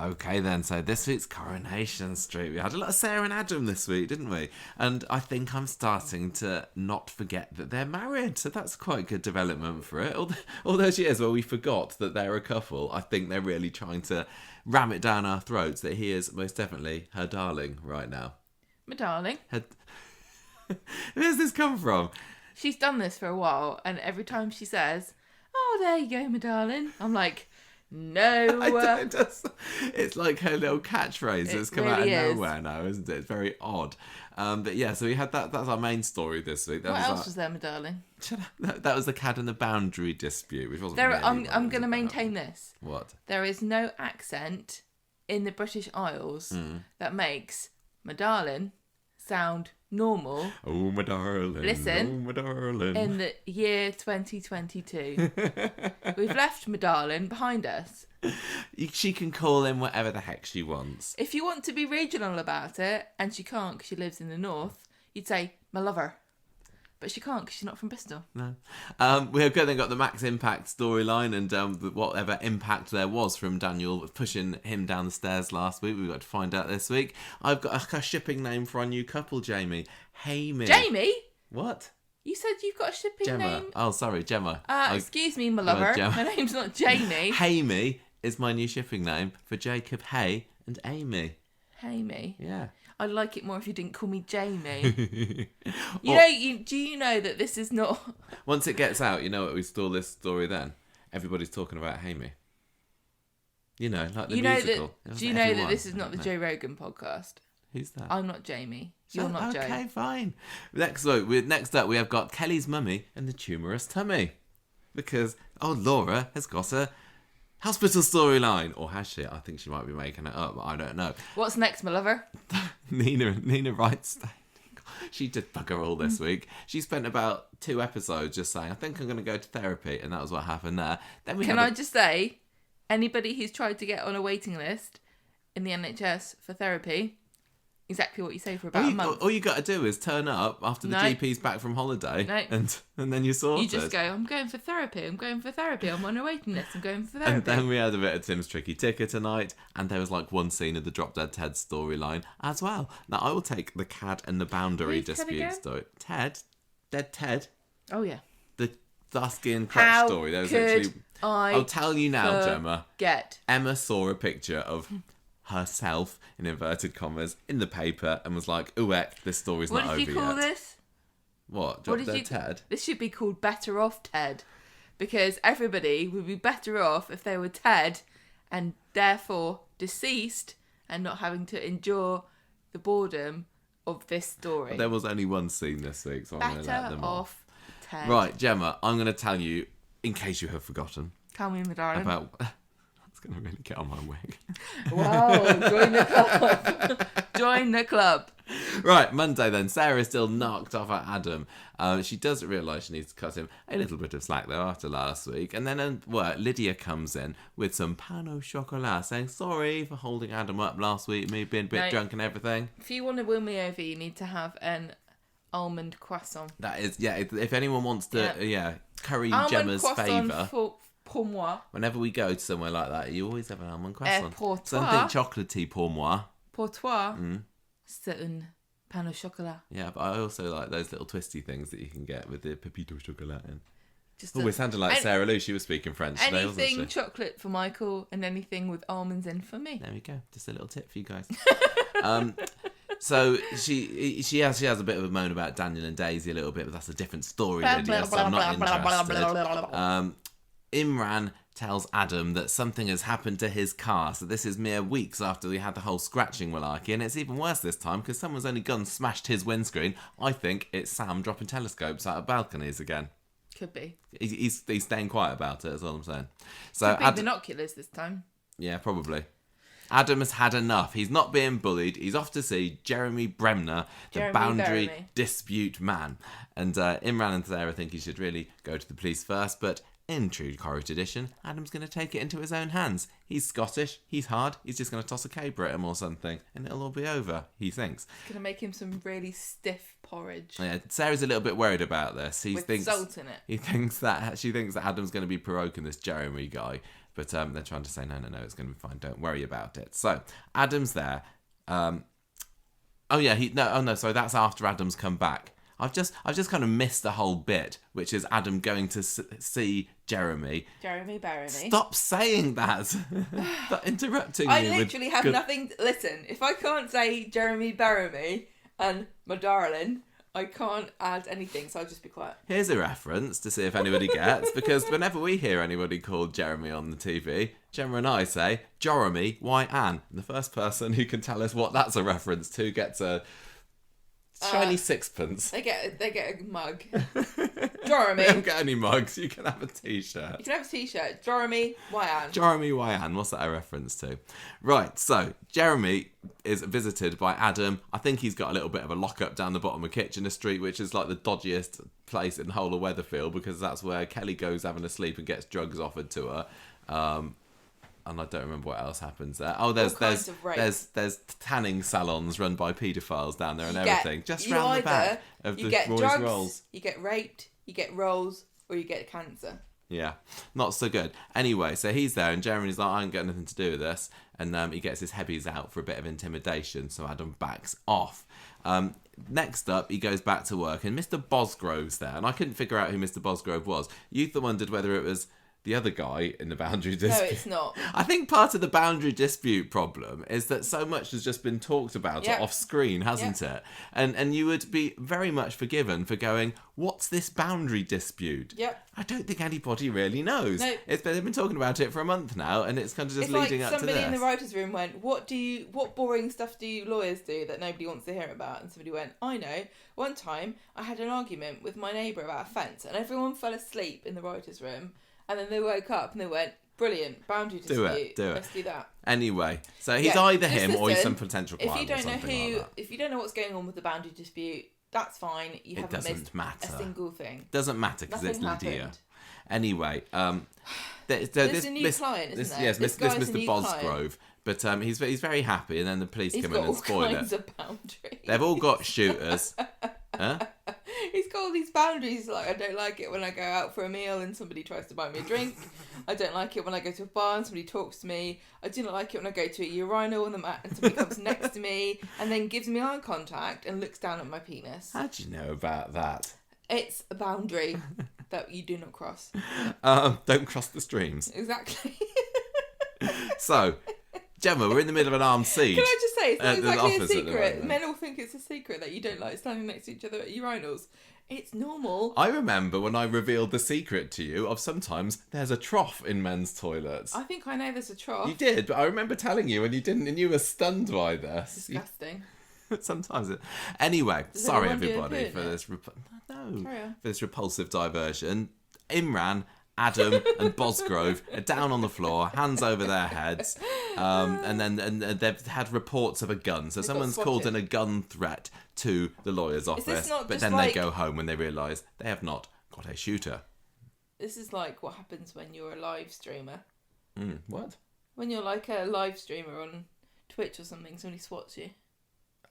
Okay then, so this week's Coronation Street. We had a lot of Sarah and Adam this week, didn't we? And I think I'm starting to not forget that they're married, so that's quite good development for it. All those years where we forgot that they're a couple, I think they're really trying to ram it down our throats that he is most definitely her darling right now. My darling. Where's this come from? She's done this for a while, and every time she says, "Oh, there you go, my darling," I'm like, no. It's like her little catchphrase that's come out of nowhere now, isn't it? It's very odd. But yeah, so we had that. That's our main story this week. What else was there, my darling? That was the Cad and the Boundary Dispute, which wasn't. I'm going to maintain this. What? There is no accent in the British Isles that makes my darling sound normal. Oh, my darling. Listen. Oh, my darling. In the year 2022. We've left my darling behind us. She can call him whatever the heck she wants. If you want to be regional about it, and she can't because she lives in the north, you'd say, my lover. But she can't because she's not from Bristol. No. We've then got the Max Impact storyline and whatever impact there was from Daniel pushing him down the stairs last week. We've got to find out this week. I've got a shipping name for our new couple, Jamie. Hamey. Jamie? What? You said you've got a shipping Gemma. name? Oh, sorry, Gemma. Excuse me, my lover. My name's not Jamie. Hamey is my new shipping name for Jacob Hay and Amy. Hamey? Yeah. I'd like it more if you didn't call me Jamie. Do you know that this is not... Once it gets out, you know what, we stole this story then. Everybody's talking about Hamey. You know, like the musical. Do you know that this is not the Joe Rogan podcast? Who's that? I'm not Jamie. You're not Joe. Okay, fine. Next up, we have got Kelly's mummy and the tumorous tummy. Because, Laura has got a hospital storyline. Or has she? I think she might be making it up, but I don't know. What's next, my lover? Nina writes... She did bugger all this week. She spent about 2 episodes just saying, I think I'm going to go to therapy. And that was what happened there. Then Can I just say, anybody who's tried to get on a waiting list in the NHS for therapy... Exactly what you say for about a month. All you got to do is turn up after the GP's back from holiday, and then you're sorted. You just go, I'm going for therapy. I'm on a waiting list. I'm going for therapy. And then we had a bit of Tim's Tricky Ticker tonight, and there was like one scene of the Drop Dead Ted storyline as well. Now I will take the Cad and the Boundary Dispute story. Dead Ted. Oh yeah. The Dusky and Crutch story. There was actually. I'll tell you now, Gemma. Emma saw a picture of herself, in inverted commas, in the paper and was like, ooh, this story's not over yet. What did you call this? What? Drop Dead Ted? This should be called Better Off Ted. Because everybody would be better off if they were Ted and therefore deceased and not having to endure the boredom of this story. But there was only one scene this week, so I'm going to let them off. Ted. Right, Gemma, I'm going to tell you, in case you have forgotten. Tell me, my darling. That's going to really get on my wig. Wow, join the club. Join the club. Right, Monday then. Sarah is still knocked off at Adam. She does realise she needs to cut him a little bit of slack though after last week. And then Lydia comes in with some pain au chocolat saying sorry for holding Adam up last week, me being a bit drunk and everything. If you want to win me over, you need to have an almond croissant. That is, if anyone wants to, curry almond Gemma's favour. Pour moi. Whenever we go to somewhere like that, you always have an almond croissant. Pour toi. Something chocolatey pour moi. Pour toi. C'est un pain au chocolat. Yeah, but I also like those little twisty things that you can get with the pepito chocolat in. It sounded like Sarah Lou. She was speaking French today, wasn't she? Anything chocolate for Michael and anything with almonds in for me. There we go. Just a little tip for you guys. So she has a bit of a moan about Daniel and Daisy a little bit, but that's a different story, Lydia, so I'm not interested. Imran tells Adam that something has happened to his car. So this is mere weeks after we had the whole scratching malarkey, and it's even worse this time because someone's only gone and smashed his windscreen. I think it's Sam dropping telescopes out of balconies again. Could be. He's staying quiet about it, that's all I'm saying. So could be binoculars this time. Yeah, probably. Adam has had enough. He's not being bullied. He's off to see Jeremy Bremner, the boundary dispute man. And Imran and Sarah think he should really go to the police first, but in true Corrie tradition, Adam's going to take it into his own hands. He's Scottish, he's hard, he's just going to toss a caber at him or something, and it'll all be over, he thinks. It's going to make him some really stiff porridge. Yeah, Sarah's a little bit worried about this. He with thinks salt in it. She thinks that Adam's going to be provoking this Jeremy guy, but they're trying to say no, it's going to be fine. Don't worry about it. So Adam's there. Sorry, that's after Adam's come back. I've just kind of missed the whole bit, which is Adam going to see Jeremy. Jeremy Boundary. Stop saying that. Stop interrupting me. I literally have nothing. Listen, if I can't say Jeremy Boundary and my darling, I can't add anything, so I'll just be quiet. Here's a reference to see if anybody gets, because whenever we hear anybody called Jeremy on the TV, Gemma and I say, Jeremy, why Anne? And the first person who can tell us what that's a reference to gets a shiny sixpence. They get a mug. Jeremy. They don't get any mugs. You can have a t-shirt. You can have a t-shirt. Jeremy, why Anne? Jeremy, why Anne? What's that a reference to? Right, so Jeremy is visited by Adam. I think he's got a little bit of a lockup down the bottom of Kitchener Street, which is like the dodgiest place in the whole of Weatherfield, because that's where Kelly goes having a sleep and gets drugs offered to her. And I don't remember what else happens there. Oh, there's tanning salons run by paedophiles down there and everything. Just round the back of the Roy's drugs, Rolls. You get raped, you get rolls, or you get cancer. Yeah, not so good. Anyway, so he's there and Jeremy's like, I ain't got nothing to do with this. And he gets his heavies out for a bit of intimidation, so Adam backs off. Next up, he goes back to work and Mr. Bosgrove's there. And I couldn't figure out who Mr. Bosgrove was. Youth wondered whether it was the other guy in the boundary dispute. No, it's not. I think part of the boundary dispute problem is that so much has just been talked about off screen, hasn't it? And you would be very much forgiven for going, what's this boundary dispute? Yep. I don't think anybody really knows. No. They've been talking about it for a month now, and it's kind of just leading up to this. Somebody in the writer's room went, what boring stuff do you lawyers do that nobody wants to hear about? And somebody went, I know. One time, I had an argument with my neighbour about a fence, and everyone fell asleep in the writer's room. And then they woke up and they went, brilliant, boundary dispute. Do it. Let's do that. Anyway, so he's either him or he's some potential client or something like that. If you don't know what's going on with the boundary dispute, that's fine. You haven't missed a single thing. Doesn't matter because it's Lydia. Anyway, there's a new client, isn't there? Yes, this Mr. Bosgrove. But he's very happy, and then the police come in and spoil it. He's got all kinds of boundaries. They've all got shooters. Huh? He's got all these boundaries, like I don't like it when I go out for a meal and somebody tries to buy me a drink. I don't like it when I go to a bar and somebody talks to me. I do not like it when I go to a urinal and somebody comes next to me and then gives me eye contact and looks down at my penis. How do you know about that? It's a boundary that you do not cross. Don't cross the streams. Exactly. So, Gemma, we're in the middle of an armed siege. Can I just say, it's not exactly a secret. Men all think it's a secret that you don't like standing next to each other at urinals. It's normal. I remember when I revealed the secret to you of sometimes there's a trough in men's toilets. I think I know there's a trough. You did, but I remember telling you and you didn't, and you were stunned by this. Disgusting. Sometimes it... Anyway, sorry everybody for this... for this repulsive diversion. Imran, Adam and Bosgrove are down on the floor, hands over their heads, and they've had reports of a gun. So someone's called in a gun threat to the lawyer's office, but then they go home when they realise they have not got a shooter. This is like what happens when you're a live streamer. What? When you're like a live streamer on Twitch or something, somebody swats you.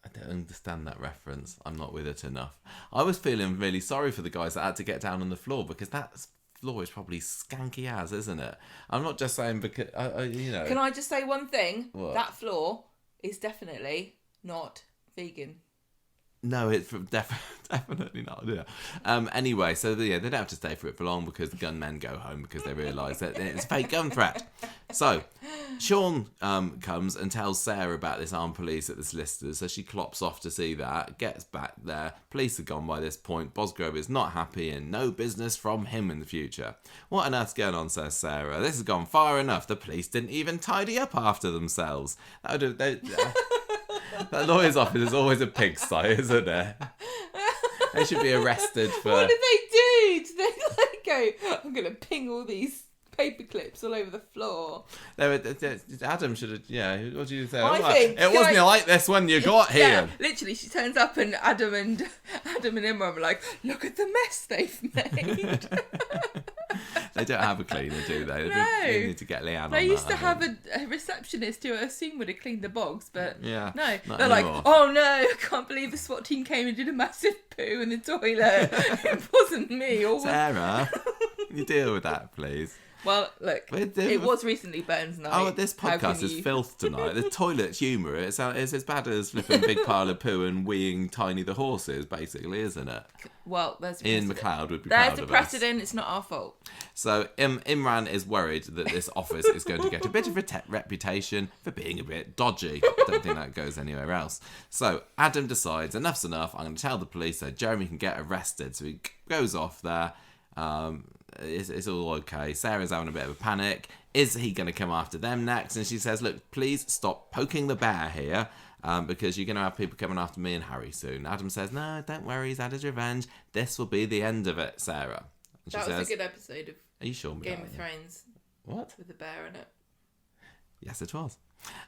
I don't understand that reference. I'm not with it enough. I was feeling really sorry for the guys that had to get down on the floor, because that's... floor is probably skanky as, isn't it? I'm not just saying because, you know... Can I just say one thing? What? That floor is definitely not vegan. No, it's definitely not. Yeah. Anyway, so they don't have to stay for it for long because the gunmen go home because they realise that it's a fake gun threat. So, Sean comes and tells Sarah about this armed police at the solicitors, so she clops off to see that, gets back there, police are gone by this point, Bosgrove is not happy and no business from him in the future. What on earth's going on, says Sarah? This has gone far enough, the police didn't even tidy up after themselves. That lawyer's office is always a pigsty, isn't it? They should be arrested for... What did they do? Did they like go, I'm going to ping all these paper clips all over the floor? Adam should have... Yeah, what do you say? It wasn't like this one you got here. Yeah, literally, she turns up and Adam and Imran are like, look at the mess they've made. They don't have a cleaner, do they? No. They need to get Leanne on They used that, to have a receptionist who I assume would have cleaned the bogs, but yeah, no. not They're anymore. like, oh no, I can't believe the SWAT team came and did a massive poo in the toilet. It wasn't me. Sarah, can you deal with that, please? Well, look, it was recently Burns night. Oh, this podcast is filth tonight. The toilet's humour. It's as bad as flipping big pile of poo and weeing Tiny the horses, basically, isn't it? Well, there's Ian McLeod would be proud of us. There's a precedent. It's not our fault. So Imran is worried that this office is going to get a bit of a reputation for being a bit dodgy. I don't think that goes anywhere else. So Adam decides, enough's enough. I'm going to tell the police so Jeremy can get arrested. So he goes off there. It's all okay. Sarah's having a bit of a panic. Is he going to come after them next? And she says, look, please stop poking the bear here, because you're going to have people coming after me and Harry soon. Adam says, no, don't worry, he's had his revenge. This will be the end of it, Sarah. And she that was says, a good episode of are you sure? Game of Thrones. What? With the bear in it. Yes, it was.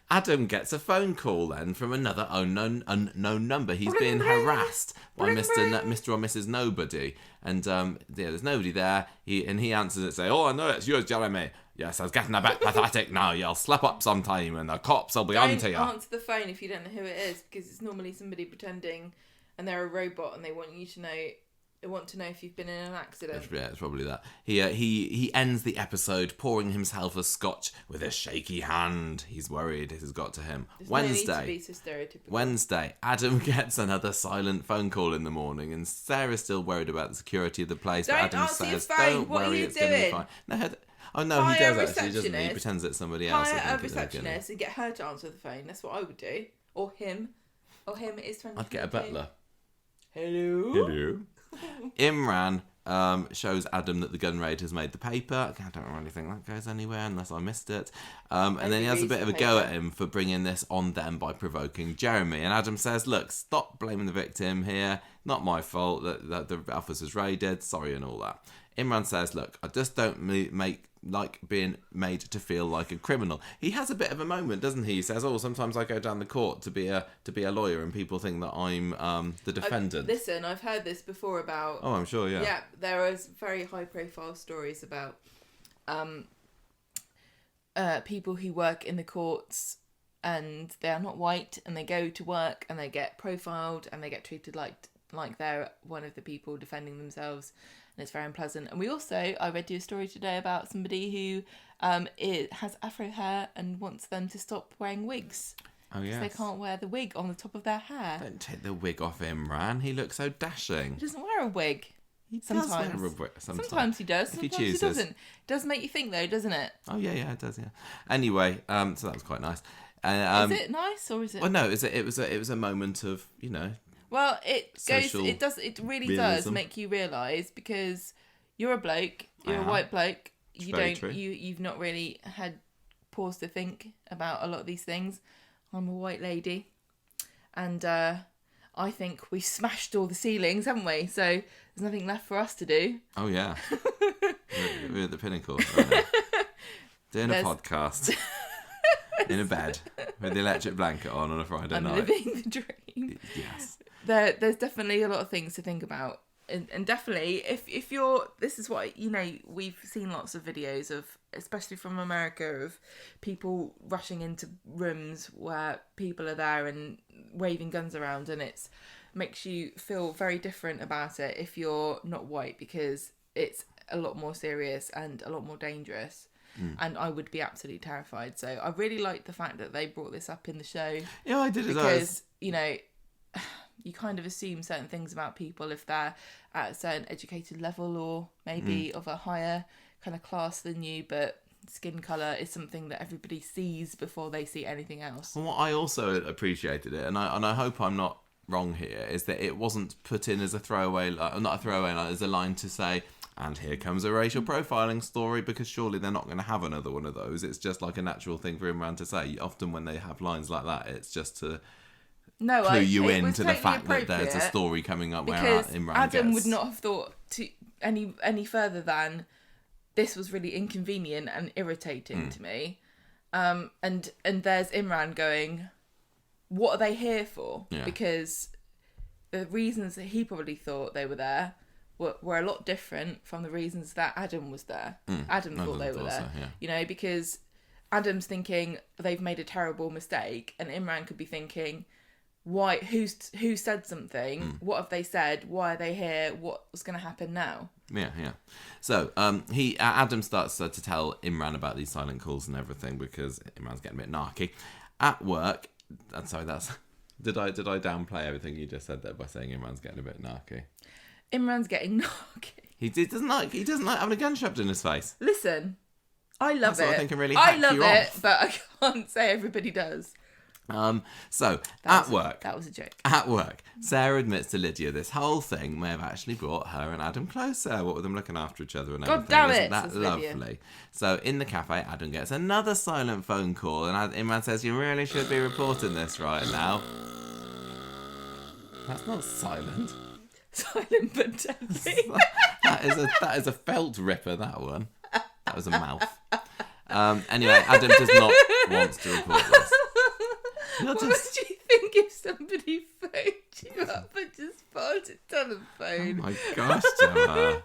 Adam gets a phone call then from another unknown number. He's being harassed by Mr. or Mrs. Nobody. And there's nobody there. He answers it, saying, oh, I know it's yours, Jeremy. Yes, I was getting a bit pathetic now. You'll slip up sometime and the cops will be onto you. Don't answer the phone if you don't know who it is, because it's normally somebody pretending and they're a robot and they want you to know. They want to know if you've been in an accident. Yeah, it's probably that. He ends the episode pouring himself a scotch with a shaky hand. He's worried it has got to him. There's Wednesday. No need to be so stereotypical. Wednesday, Adam gets another silent phone call in the morning, and Sarah's still worried about the security of the place. Don't but Adam answer your says, phone. "Don't What worry, are you it's going to be doing? fine." No, oh no, he does actually, doesn't he? He pretends it's somebody else. Hire a receptionist and get her to answer the phone. That's what I would do. Or him. It is 20. I'd get a butler. Hello. Imran shows Adam that the gun raid has made the paper. I don't really think that goes anywhere unless I missed it. And then he has a bit of a go at him for bringing this on them by provoking Jeremy. And Adam says, look, stop blaming the victim here. Not my fault that the office was raided. Sorry and all that. Imran says, look, I just don't like being made to feel like a criminal. He has a bit of a moment, doesn't he? He says, oh, sometimes I go down the court to be a lawyer and people think that I'm the defendant. Listen, I've heard this before about... Oh, I'm sure, yeah. Yeah, there is very high-profile stories about people who work in the courts and they are not white and they go to work and they get profiled and they get treated like they're one of the people defending themselves. And it's very unpleasant. And I read you a story today about somebody who has afro hair and wants them to stop wearing wigs. Oh, yes. Because they can't wear the wig on the top of their hair. Don't take the wig off Imran. He looks so dashing. He doesn't wear a wig. He sometimes. does wear a wig. Sometimes he does. Sometimes he doesn't. It does make you think, though, doesn't it? Oh, yeah, it does, yeah. Anyway, so that was quite nice. Is it nice or is it... Well, no, it was a moment of, Well, it really realism. does make you realise, because you're a bloke, you're a white bloke, you've not really had pause to think about a lot of these things. I'm a white lady, and I think we smashed all the ceilings, haven't we? So there's nothing left for us to do. Oh yeah, we're at the pinnacle right now. Doing a podcast in a bed with the electric blanket on a Friday night. Living the dream. Yes. There's definitely a lot of things to think about, and definitely if you're, this is what we've seen lots of videos of, especially from America, of people rushing into rooms where people are there and waving guns around, and it makes you feel very different about it if you're not white, because it's a lot more serious and a lot more dangerous. And I would be absolutely terrified. So I really liked the fact that they brought this up in the show. Yeah, I did as well. Because, you kind of assume certain things about people if they're at a certain educated level or maybe of a higher kind of class than you, but skin colour is something that everybody sees before they see anything else. And what I also appreciated it, and I hope I'm not wrong here, is that it wasn't put in as a throwaway, not a throwaway line, as a line to say, and here comes a racial profiling story, because surely they're not going to have another one of those. It's just like a natural thing for Imran to say. Often when they have lines like that, it's just to clue you in to the fact that there's a story coming up where Imran Adam would not have thought to any further than, this was really inconvenient and irritating to me. And there's Imran going, what are they here for? Yeah. Because the reasons that he probably thought they were there were a lot different from the reasons that Adam was there. Adam thought they were there. So, yeah. You know, because Adam's thinking they've made a terrible mistake, and Imran could be thinking, why? Who said something? What have they said? Why are they here? What's going to happen now? Yeah. So Adam starts to tell Imran about these silent calls and everything because Imran's getting a bit narky at work. I'm sorry, did I downplay everything you just said there by saying Imran's getting a bit narky? Imran's getting narky. He doesn't like having a gun shoved in his face. Listen, I love That's it. what I think can really I hack love you it, off. but I can't say everybody does. So That was a joke. At work, Sarah admits to Lydia this whole thing may have actually brought her and Adam closer. What with them looking after each other and everything. God damn it, Isn't that says lovely? Lydia. So in the cafe, Adam gets another silent phone call, and Imran says, "You really should be reporting this right now." That's not silent. Silent but deadly. That is a felt ripper. That one. That was a mouth. Anyway, Adam does not want to report this. What would you think if somebody phoned you up and just put it on the phone? Oh my gosh, Gemma.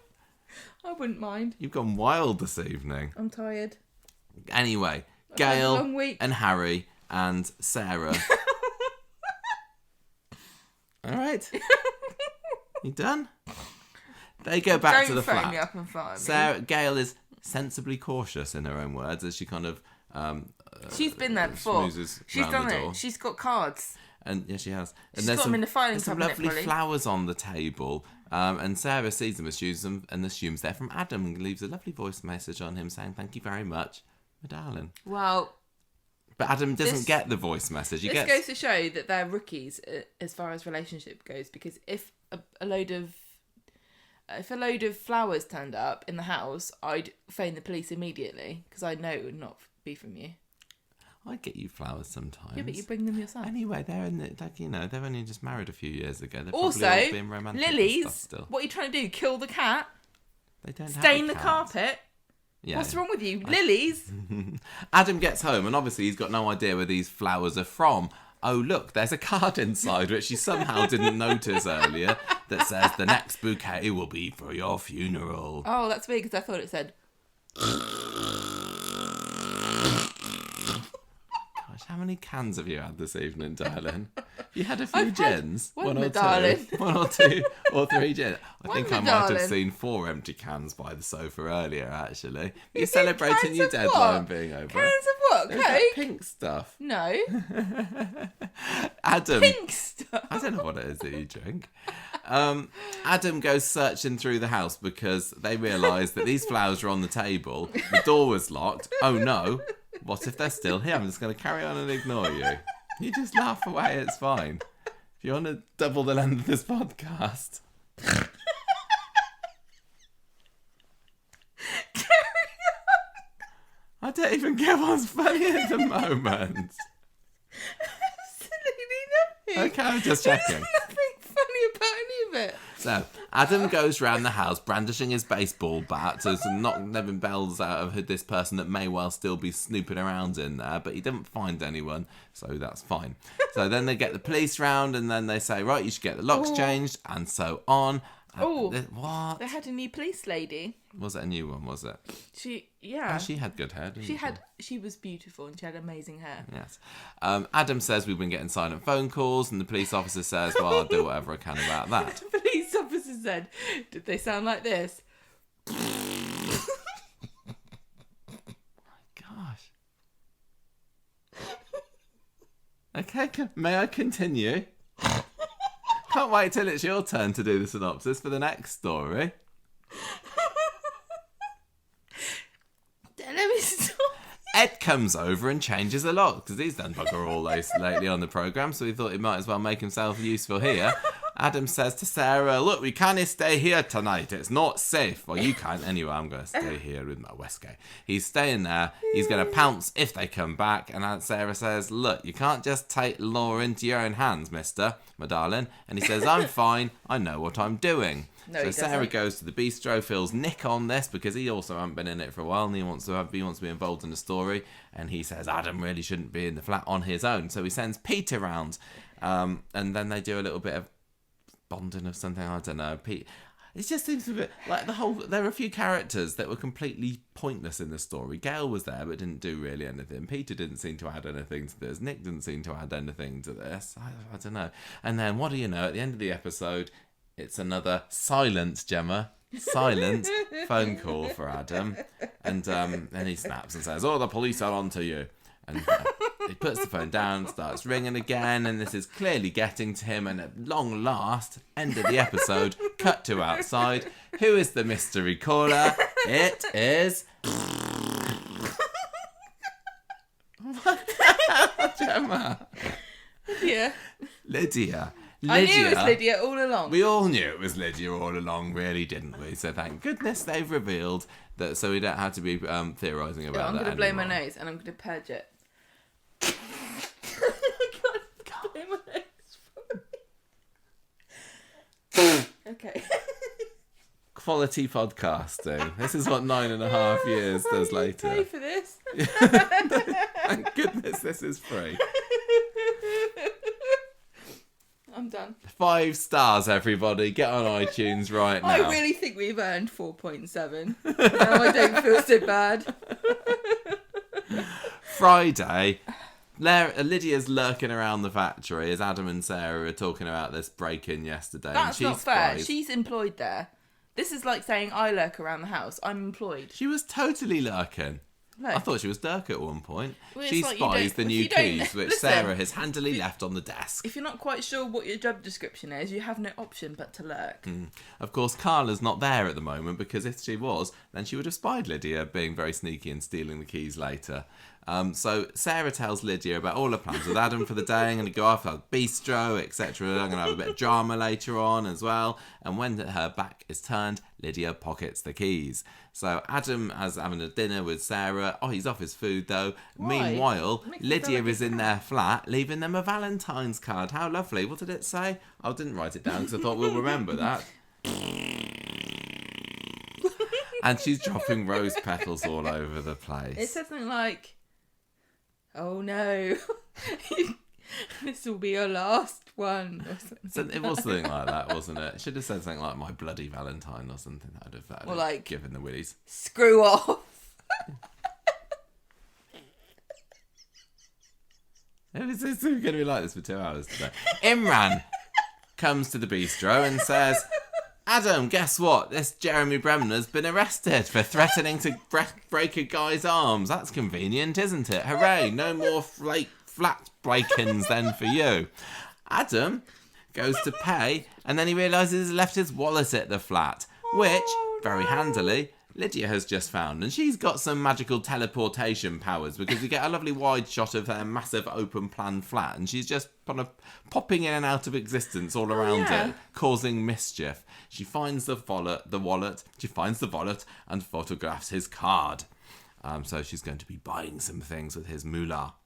I wouldn't mind. You've gone wild this evening. I'm tired. Anyway, I've had a Gail long week. and Harry and Sarah. All right. You done? They go back to the Don't phone flat. me up and fire me. Gail is sensibly cautious in her own words as she kind of She's been there before. schmoozes She's round done the door. it. She's got cards. And yeah, she has. And She's got them in the filing there's some cabinet, lovely Polly. flowers on the table. And Sarah sees them, assumes they're from Adam, and leaves a lovely voice message on him saying, "Thank you very much, my darling." Well, But Adam doesn't get the voice message. this goes to show that they're rookies as far as relationship goes. Because if a load of flowers turned up in the house, I'd phone the police immediately because I know it would not be from you. I get you flowers sometimes. Yeah, but you bring them yourself. Anyway, they're in the, they've only just married a few years ago. They're Also, probably all being romantic and lilies. stuff still. What are you trying to do? Kill the cat? They don't Stain have the a cat. carpet? Yeah. What's wrong with you? Lilies? Adam gets home and obviously he's got no idea where these flowers are from. Oh, look, there's a card inside which he somehow didn't notice earlier that says the next bouquet will be for your funeral. Oh, that's weird because I thought it said. Gosh, how many cans have you had this evening, darling? You had a few I've had gins. one, or my two. darling. 1 or 2 or 3 gins. I One, think my I might have darling. seen 4 empty cans by the sofa earlier, actually. You're celebrating your Cans of deadline what? being over. Cans of what? There's that Coke? pink stuff. No. Adam. Pink stuff. I don't know what it is that you drink. Adam goes searching through the house because they realise that these flowers are on the table. The door was locked. Oh no. What if they're still here? I'm just going to carry on and ignore you. You just laugh away. It's fine. If you want to double the length of this podcast. I don't even get what's funny at the moment. Absolutely nothing. Okay, I'm just checking. There's nothing funny about any of it. So, Adam goes round the house brandishing his baseball bat to knock Nevin bells out of this person that may well still be snooping around in there, but he didn't find anyone, so that's fine. So then they get the police round and then they say, right, you should get the locks changed, and so on. Oh, what? They had a new police lady. Was it a new one, was it? She had good hair, didn't she was beautiful and she had amazing hair. Yes. Adam says we've been getting silent phone calls, and the police officer says, well, I'll do whatever I can about that. The police officer said, did they sound like this? Gosh. Okay, may I continue? Can't wait till it's your turn to do the synopsis for the next story. Let me stop. Ed comes over and changes a lot because he's done bugger all lately on the programme, so he thought he might as well make himself useful here. Adam says to Sarah, look, we can't stay here tonight. It's not safe. Well, you can't anyway. I'm going to stay here with my Westgate. He's staying there. He's going to pounce if they come back. And Sarah says, look, you can't just take law into your own hands, mister, my darling. And he says, I'm fine. I know what I'm doing. No, so he Sarah doesn't. goes to the bistro, feels Nick on this because he also hasn't been in it for a while and he wants to be involved in the story. And he says Adam really shouldn't be in the flat on his own. So he sends Pete around. And then they do a little bit of bonding of something. I don't know. Pete, It just seems a bit like there are a few characters that were completely pointless in the story. Gail was there but didn't do really anything. Peter didn't seem to add anything to this. Nick didn't seem to add anything to this. I don't know. And then what do you know? At the end of the episode, it's another silent phone call for Adam. And then he snaps and says, "Oh, the police are on to you." And he puts the phone down, starts ringing again, and this is clearly getting to him. And at long last, end of the episode, cut to outside. Who is the mystery caller? It is... What the hell, Gemma? Lydia. I knew it was Lydia all along. We all knew it was Lydia all along, really, didn't we? So thank goodness they've revealed that, so we don't have to be theorising about that. I'm going to blow my nose and I'm going to purge it. Blow my nose. Okay. Quality podcasting. This is what 9.5 years does later. Pay for this. Thank goodness this is free. I'm done. 5 stars, everybody. Get on iTunes right now. I really think we've earned 4.7. Now I don't feel so bad. Friday, Lydia's lurking around the factory as Adam and Sarah are talking about this break-in yesterday. That's and not fair. She's employed there. This is like saying I lurk around the house. I'm employed. She was totally lurking. No. I thought she was Dirk at one point. Well, she like spies the new keys, which listen, Sarah has handily left on the desk. If you're not quite sure what your job description is, you have no option but to lurk. Of course, Carla's not there at the moment, because if she was, then she would have spied Lydia being very sneaky and stealing the keys later. So Sarah tells Lydia about all her plans with Adam for the day. I'm going to go off to bistro, etc. I'm going to have a bit of drama later on as well. And when her back is turned, Lydia pockets the keys. So Adam is having a dinner with Sarah. Oh, he's off his food though. Why? Meanwhile, Lydia is in their flat, leaving them a Valentine's card. How lovely. What did it say? I didn't write it down because I thought we'll remember that. And she's dropping rose petals all over the place. It says something like, "Oh no, this will be your last one." Or something. So it was something like that, wasn't it? It should have said something like "My bloody Valentine" or something. That would have given the willies. "Screw off." It's going to be like this for 2 hours today. Imran comes to the bistro and says, "Adam, guess what? This Jeremy Bremner's been arrested for threatening to break a guy's arms. That's convenient, isn't it? Hooray, no more flat break-ins then for you." Adam goes to pay, and then he realises he's left his wallet at the flat, which, very handily, Lydia has just found. And she's got some magical teleportation powers, because we get a lovely wide shot of her massive open-plan flat, and she's just kind of popping in and out of existence all around it, causing mischief. She finds the wallet, and photographs his card. So she's going to be buying some things with his moolah.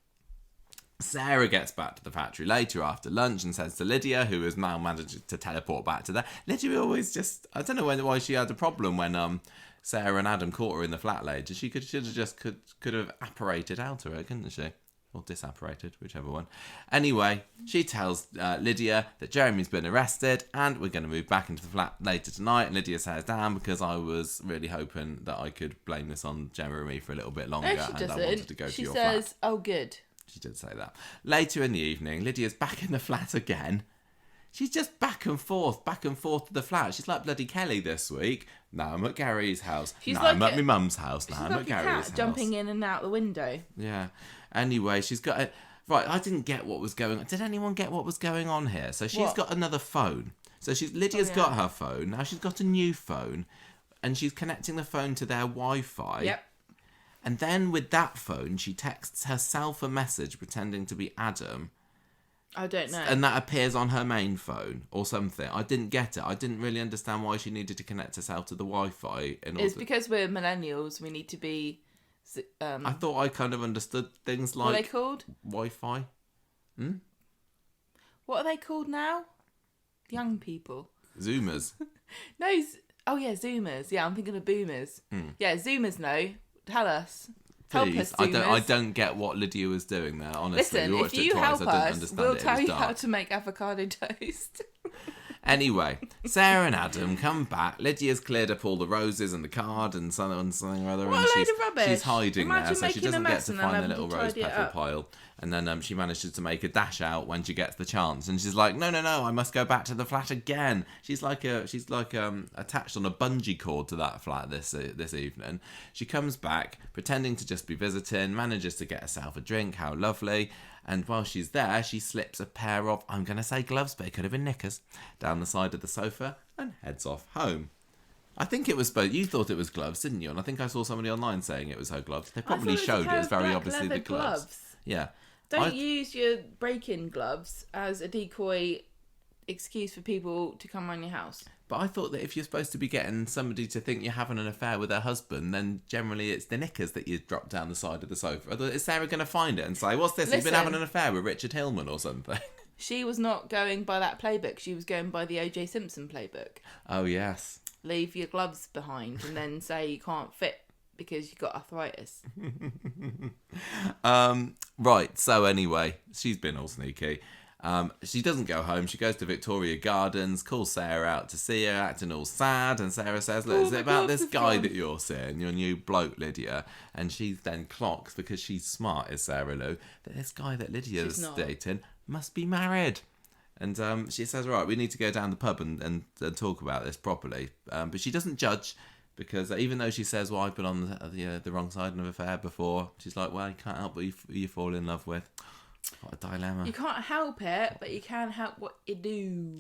Sarah gets back to the factory later after lunch and says to Lydia, who has now managed to teleport back to there. Lydia always just... I don't know why she had a problem when Sarah and Adam caught her in the flat later. She could have apparated out of her, couldn't she? Or disapparated, whichever one. Anyway, she tells Lydia that Jeremy's been arrested and we're going to move back into the flat later tonight. And Lydia says, "Damn, because I was really hoping that I could blame this on Jeremy for a little bit longer." No, she doesn't. I wanted to go to your flat. She says, "Oh, good." She did say that. Later in the evening, Lydia's back in the flat again. She's just back and forth to the flat. She's like bloody Kelly this week. Now I'm at Gary's house. Now I'm at my mum's house. Now I'm at Gary's house. Jumping in and out the window. Yeah. Anyway, she's got a... Right, I didn't get what was going on. Did anyone get what was going on here? So she's got another phone. So Lydia's got her phone. Now she's got a new phone. And she's connecting the phone to their Wi-Fi. Yep. And then with that phone, she texts herself a message pretending to be Adam. I don't know. And that appears on her main phone or something. I didn't get it. I didn't really understand why she needed to connect herself to the Wi-Fi. It's because we're millennials. We need to be... I thought I kind of understood things like... What are they called? Wi-Fi. What are they called now? Young people. Zoomers. No. Zoomers. Yeah, I'm thinking of boomers. Yeah, Zoomers know. Tell us. Help Please. us, Zoomers. I don't get what Lydia was doing there, honestly. Listen, if you help us, we'll tell you how to make avocado toast. Anyway, Sarah and Adam come back. Lydia's cleared up all the roses and the card and something or other. What and a load of rubbish. She's hiding Imagine there, so she making a doesn't get mess to and find then the little having to rose tidy it petal up. pile. And then she manages to make a dash out when she gets the chance. And she's like, no, I must go back to the flat again. She's like attached on a bungee cord to that flat this evening. She comes back, pretending to just be visiting, manages to get herself a drink. How lovely. And while she's there, she slips a pair of, I'm going to say gloves, but it could have been knickers, down the side of the sofa and heads off home. I think it was both. You thought it was gloves, didn't you? And I think I saw somebody online saying it was her gloves. They probably showed it as very obviously the gloves. Yeah. Don't use your break-in gloves as a decoy excuse for people to come around your house. But I thought that if you're supposed to be getting somebody to think you're having an affair with their husband, then generally it's the knickers that you drop down the side of the sofa. Is Sarah going to find it and say, what's this? You've been having an affair with Richard Hillman or something? She was not going by that playbook. She was going by the O.J. Simpson playbook. Oh, yes. Leave your gloves behind and then say you can't fit because you've got arthritis. Right, so anyway, she's been all sneaky. She doesn't go home. She goes to Victoria Gardens, calls Sarah out to see her, acting all sad. And Sarah says, look, is it about this guy that you're seeing, your new bloke, Lydia? And she then clocks, because she's smart, is Sarah Lou, that this guy that Lydia's dating must be married. And she says, right, we need to go down the pub and talk about this properly. But she doesn't judge, because even though she says, well, I've been on the wrong side of an affair before, she's like, well, you can't help what you fall in love with. What a dilemma. You can't help it, but you can help what you do.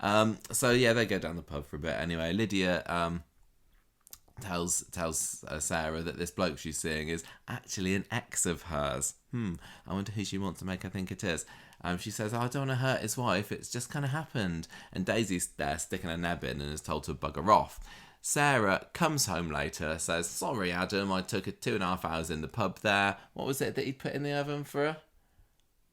Yeah. So yeah, they go down the pub for a bit. Anyway, Lydia tells Sarah that this bloke she's seeing is actually an ex of hers. I wonder who she wants to make her think it is. She says, I don't want to hurt his wife. It's just kind of happened. And Daisy's there sticking her neb in and is told to bugger off. Sarah comes home later, says, sorry, Adam, I took 2.5 hours in the pub there. What was it that he'd put in the oven for her?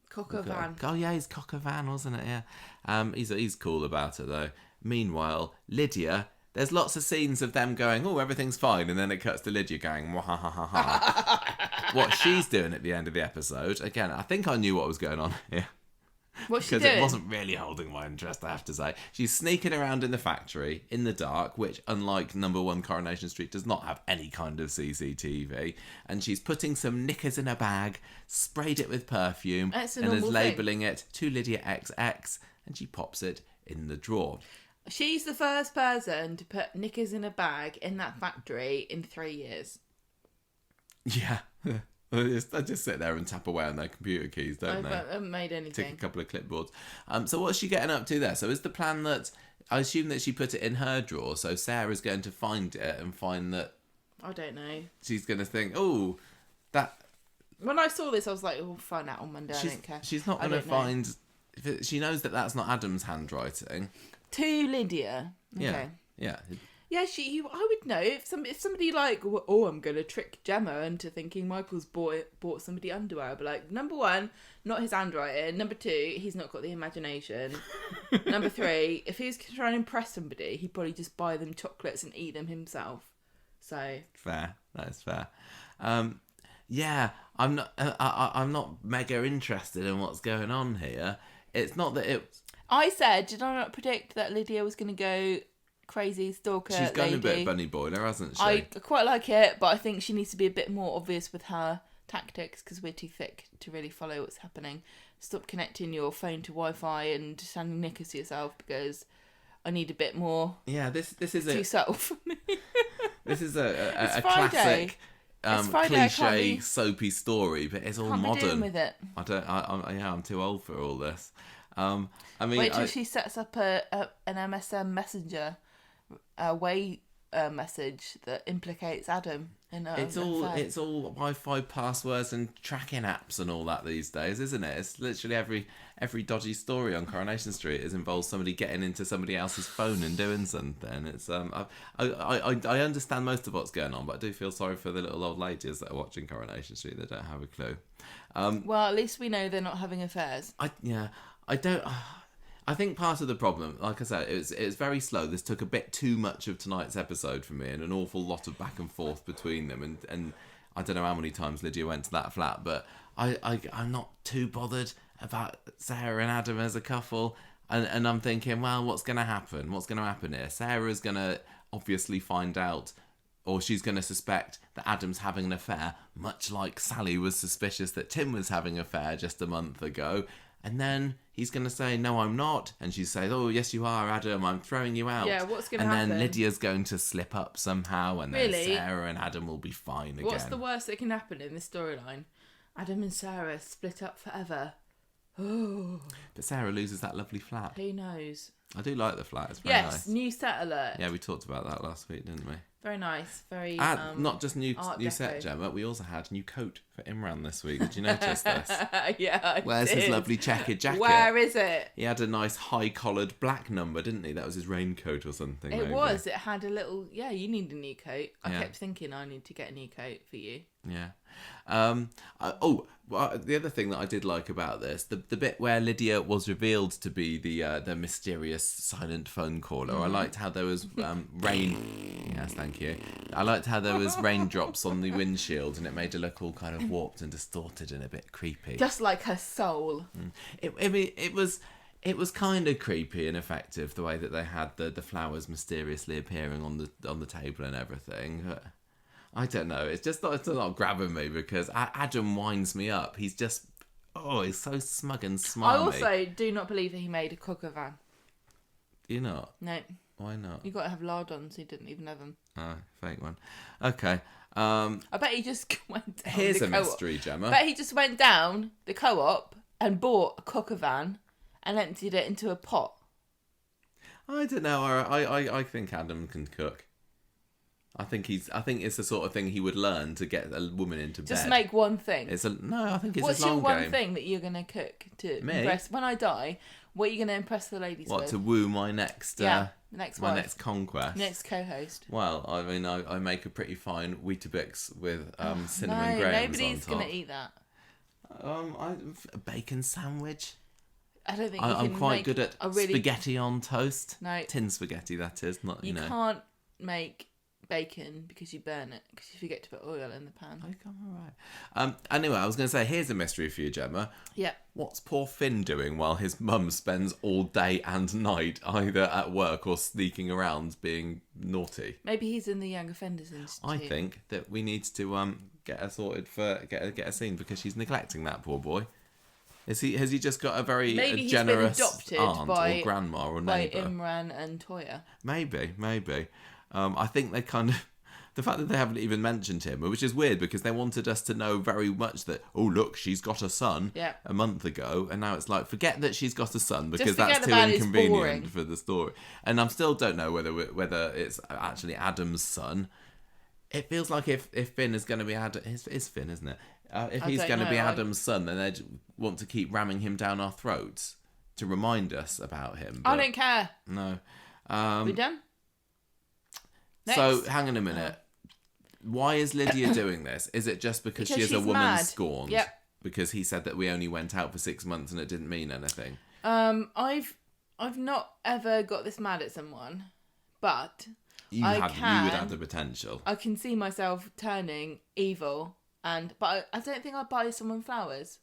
Cock a van. Oh yeah, he's cock a van, wasn't it? Yeah. He's cool about it though. Meanwhile, Lydia, there's lots of scenes of them going, oh, everything's fine, and then it cuts to Lydia going, ha ha ha ha. What she's doing at the end of the episode, again, I think I knew what was going on here. What's she doing? Because it wasn't really holding my interest, I have to say. She's sneaking around in the factory in the dark, which, unlike number 1 Coronation Street, does not have any kind of CCTV. And she's putting some knickers in a bag, sprayed it with perfume, and is labelling it to Lydia XX, and she pops it in the drawer. She's the first person to put knickers in a bag in that factory in 3 years. Yeah. They just sit there and tap away on their computer keys, don't they? I haven't made anything. Take a couple of clipboards. So what's she getting up to there? So is the plan that... I assume that she put it in her drawer, so Sarah's going to find it and find that... I don't know. She's going to think, oh, that... When I saw this, I was like, we'll find out on Monday, I don't care. She's not going to find... She knows that that's not Adam's handwriting. To Lydia. Okay. Yeah. Yeah, I would know if somebody like, oh, I'm going to trick Gemma into thinking Michael's bought somebody underwear. I'd be like, number 1, not his handwriting. Number 2, he's not got the imagination. Number 3, if he was trying to impress somebody, he'd probably just buy them chocolates and eat them himself. So fair, that is fair. Yeah, I'm not mega interested in what's going on here. It's not that it. I said, did I not predict that Lydia was going to go crazy stalker She's gone lady? A bit bunny boiler, hasn't she? I quite like it, but I think she needs to be a bit more obvious with her tactics because we're too thick to really follow what's happening. Stop connecting your phone to Wi-Fi and sending knickers to yourself because I need a bit more. Yeah, this is too subtle for me. This is a classic cliche soapy story, but it's all Can't modern. Be doing with it. I'm too old for all this. I mean, wait till she sets up an MSN Messenger message that implicates Adam. It's all Wi-Fi passwords and tracking apps and all that these days, isn't it? It's literally every dodgy story on Coronation Street involves somebody getting into somebody else's phone and doing something. It's I understand most of what's going on, but I do feel sorry for the little old ladies that are watching Coronation Street. They don't have a clue. Well, at least we know they're not having affairs. I think part of the problem, like I said, it's very slow. This took a bit too much of tonight's episode for me, and an awful lot of back and forth between them. And I don't know how many times Lydia went to that flat, but I'm not too bothered about Sarah and Adam as a couple. And I'm thinking, well, what's going to happen? What's going to happen here? Sarah's going to obviously find out, or she's going to suspect that Adam's having an affair, much like Sally was suspicious that Tim was having an affair just a month ago. And then he's going to say, no, I'm not. And she says, oh, yes, you are, Adam. I'm throwing you out. Yeah, what's going to happen? And then Lydia's going to slip up somehow. And really? then Sarah and Adam will be fine again. What's the worst that can happen in this storyline? Adam and Sarah split up forever. Oh. But Sarah loses that lovely flat. Who knows? I do like the flat. It's very nice. Yes, new set alert. Yeah, we talked about that last week, didn't we? Very nice. Very. Not just new set, Gemma. We also had new coat for Imran this week. Did you notice this? Yeah, Where's his lovely checkered jacket? Where is it? He had a nice high-collared black number, didn't he? That was his raincoat or something. It was. It had a little. Yeah, you need a new coat. I kept thinking I need to get a new coat for you. Yeah. The other thing that I did like about this, the bit where Lydia was revealed to be the mysterious silent phone caller. I liked how there was rain. Yes, thank you. I liked how there was raindrops on the windshield, and it made her look all kind of warped and distorted and a bit creepy. Just like her soul. It was kind of creepy and effective the way that they had the flowers mysteriously appearing on the table and everything. I don't know. It's not grabbing me because Adam winds me up. He's just, he's so smug and smarmy. I also do not believe that he made a cocker van. You're not? No. Why not? You got to have lard-ons. He didn't even have them. Oh, fake one. Okay. I bet he just went down Here's the a co-op. mystery, Gemma. I bet he just went down the co-op and bought a cocker van and emptied it into a pot. I don't know. I think Adam can cook. I think it's the sort of thing he would learn to get a woman into bed. Just make one thing. I think it's a long game. What's your one thing that you're going to cook to impress? When I die, what are you going to impress the ladies with? What, to woo my next next conquest? Next co-host. Well, I mean, I make a pretty fine Weetabix with cinnamon grains on top. Nobody's going to eat that. A bacon sandwich. I don't think I'm quite good at spaghetti on toast. No. Tin spaghetti, that is. Not, you can't make bacon because you burn it, because you forget to put oil in the pan. Okay, all right. Anyway, I was going to say, here's a mystery for you, Gemma. Yeah. What's poor Finn doing while his mum spends all day and night either at work or sneaking around being naughty? Maybe he's in the Young Offenders Institute. I think that we need to get her sorted for get a scene because she's neglecting that poor boy. Has he just got a very generous aunt or grandma or neighbour? By Imran and Toya. Maybe. I think they kind of... The fact that they haven't even mentioned him, which is weird because they wanted us to know very much that, oh, look, she's got a son a month ago. And now it's like, forget that she's got a son because that's too inconvenient for the story. And I still don't know whether it's actually Adam's son. It feels like if Finn is going to be Adam... It's Finn, isn't it? If he's going to be Adam's son, then they want to keep ramming him down our throats to remind us about him. I don't care. No. We done? Next. So, hang on a minute. Why is Lydia doing this? Is it just because she is a woman scorned? Yep. Because he said that we only went out for 6 months and it didn't mean anything? I've not ever got this mad at someone, but you would have the potential. I can see myself turning evil, but I don't think I'd buy someone flowers.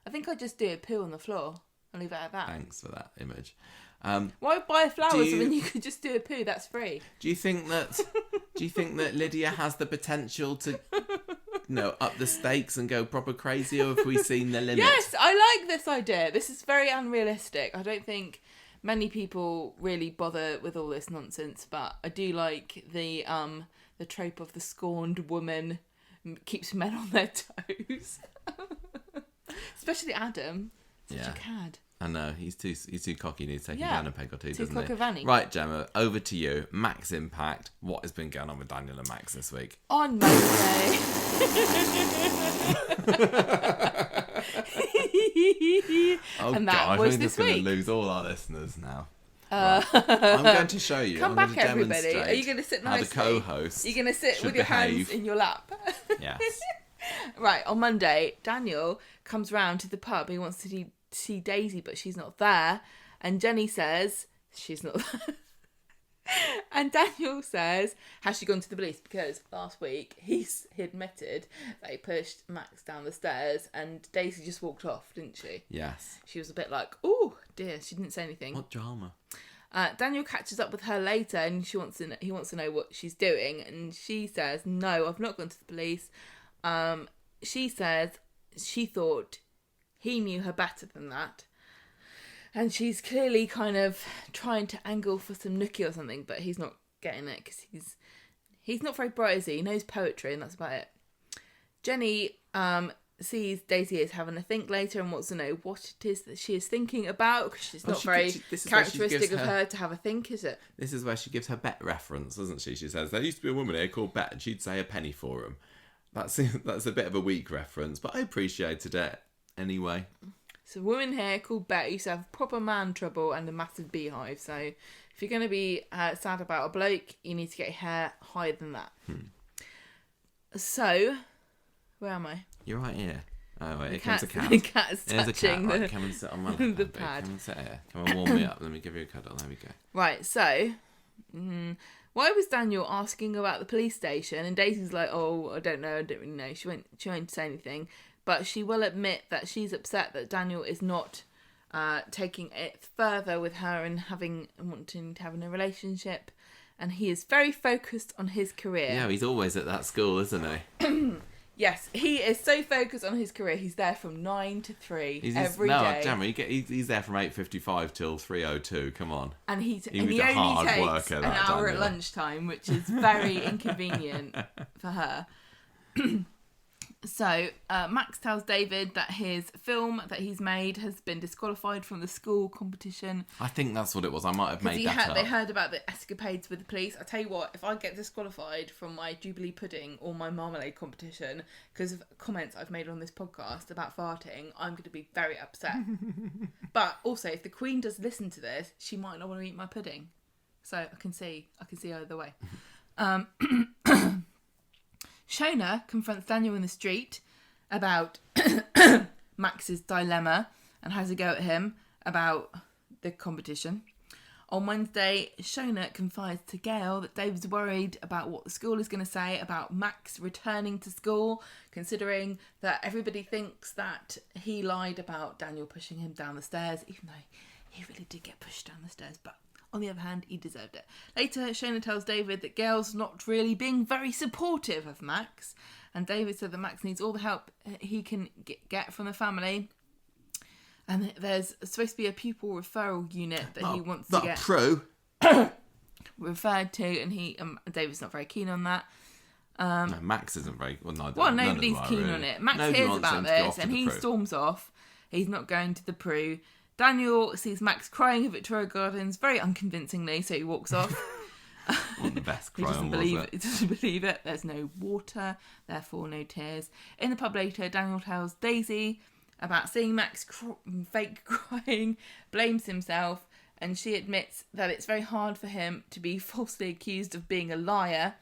I think I'd just do a poo on the floor and leave it at that. Thanks for that image. Why buy flowers when you could just do a poo? That's free. Do you think that Lydia has the potential to, up the stakes and go proper crazy, or have we seen the limit? Yes, I like this idea. This is very unrealistic. I don't think many people really bother with all this nonsense, but I do like the trope of the scorned woman keeps men on their toes. Especially Adam. Such a cad. I know, he's too cocky, needs taking down a peg or two, doesn't he? Vanny. Right, Gemma, over to you. Max Impact. What has been going on with Daniel and Max this week? On Monday. And that was this week. I think we're going to lose all our listeners now. Right. I'm going to show you. Come back, everybody. Are you going to sit nicely? How the co-host. You're going to sit with your hands in your lap. Yes. Right, on Monday, Daniel comes round to the pub. He wants to see Daisy, but she's not there. And Jenny says she's not there. And Daniel says, has she gone to the police? Because last week he admitted that he pushed Max down the stairs and Daisy just walked off, didn't she? Yes. She was a bit like, oh dear, she didn't say anything. What drama? Daniel catches up with her later and he wants to know what she's doing. And she says, no, I've not gone to the police. She says she thought he knew her better than that. And she's clearly kind of trying to angle for some nookie or something, but he's not getting it because he's not very bright, is he? He knows poetry and that's about it. Jenny sees Daisy is having a think later and wants to know what it is that she is thinking about, because it's not very characteristic of her to have a think, is it? This is where she gives her bet reference, doesn't she? She says, there used to be a woman here called Bet and she'd say a penny for him. That's a bit of a weak reference, but I appreciated it anyway. So a woman here called Bet used to have proper man trouble and a massive beehive. So if you're going to be sad about a bloke, you need to get your hair higher than that. So, where am I? You're right here. Oh, wait, here comes a cat. The cat's There's touching a cat. Right, come and sit on my lap. the pad. Come and sit here. Come and warm me up. Let me give you a cuddle. There we go. Right, so... why was Daniel asking about the police station? And Daisy's like, oh, I don't know, I don't really know. She won't say anything. But she will admit that she's upset that Daniel is not taking it further with her and wanting to have a relationship. And he is very focused on his career. Yeah, he's always at that school, isn't he? Yes, he is so focused on his career. He's there from 9 to 3 every day. No, he's there from 8:55 till 3:02. Come on. And he was only a hard takes worker, an that hour Daniel. at lunchtime, which is very inconvenient for her. So, Max tells David that his film that he's made has been disqualified from the school competition. I think that's what it was. I might have made that up. They heard about the escapades with the police. I tell you what, if I get disqualified from my Jubilee pudding or my marmalade competition because of comments I've made on this podcast about farting, I'm going to be very upset. But also, if the Queen does listen to this, she might not want to eat my pudding. So I can see either way. Shona confronts Daniel in the street about Max's dilemma and has a go at him about the competition. On Wednesday, Shona confides to Gail that David's worried about what the school is going to say about Max returning to school, considering that everybody thinks that he lied about Daniel pushing him down the stairs, even though he really did get pushed down the stairs, but on the other hand, he deserved it. Later, Shona tells David that Gail's not really being very supportive of Max, and David said that Max needs all the help he can get from the family. And there's supposed to be a pupil referral unit that he wants to get referred to, and David's not very keen on that. No, Max isn't very... Well, nobody's keen on it. Max hears about this, and he storms off. He's not going to the Prue. Daniel sees Max crying at Victoria Gardens very unconvincingly, so he walks off. Not the best cry. He doesn't believe it. There's no water, therefore no tears. In the pub later, Daniel tells Daisy about seeing Max fake crying, blames himself, and she admits that it's very hard for him to be falsely accused of being a liar.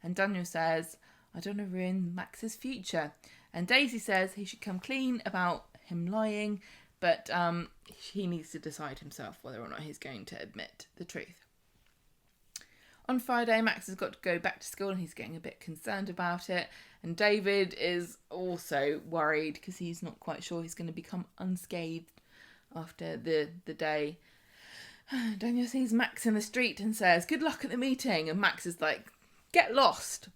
And Daniel says, I don't want to ruin Max's future. And Daisy says he should come clean about him lying, but he needs to decide himself whether or not he's going to admit the truth. On Friday, Max has got to go back to school and he's getting a bit concerned about it. And David is also worried because he's not quite sure he's going to become unscathed after the day. Daniel sees Max in the street and says, good luck at the meeting. And Max is like, get lost.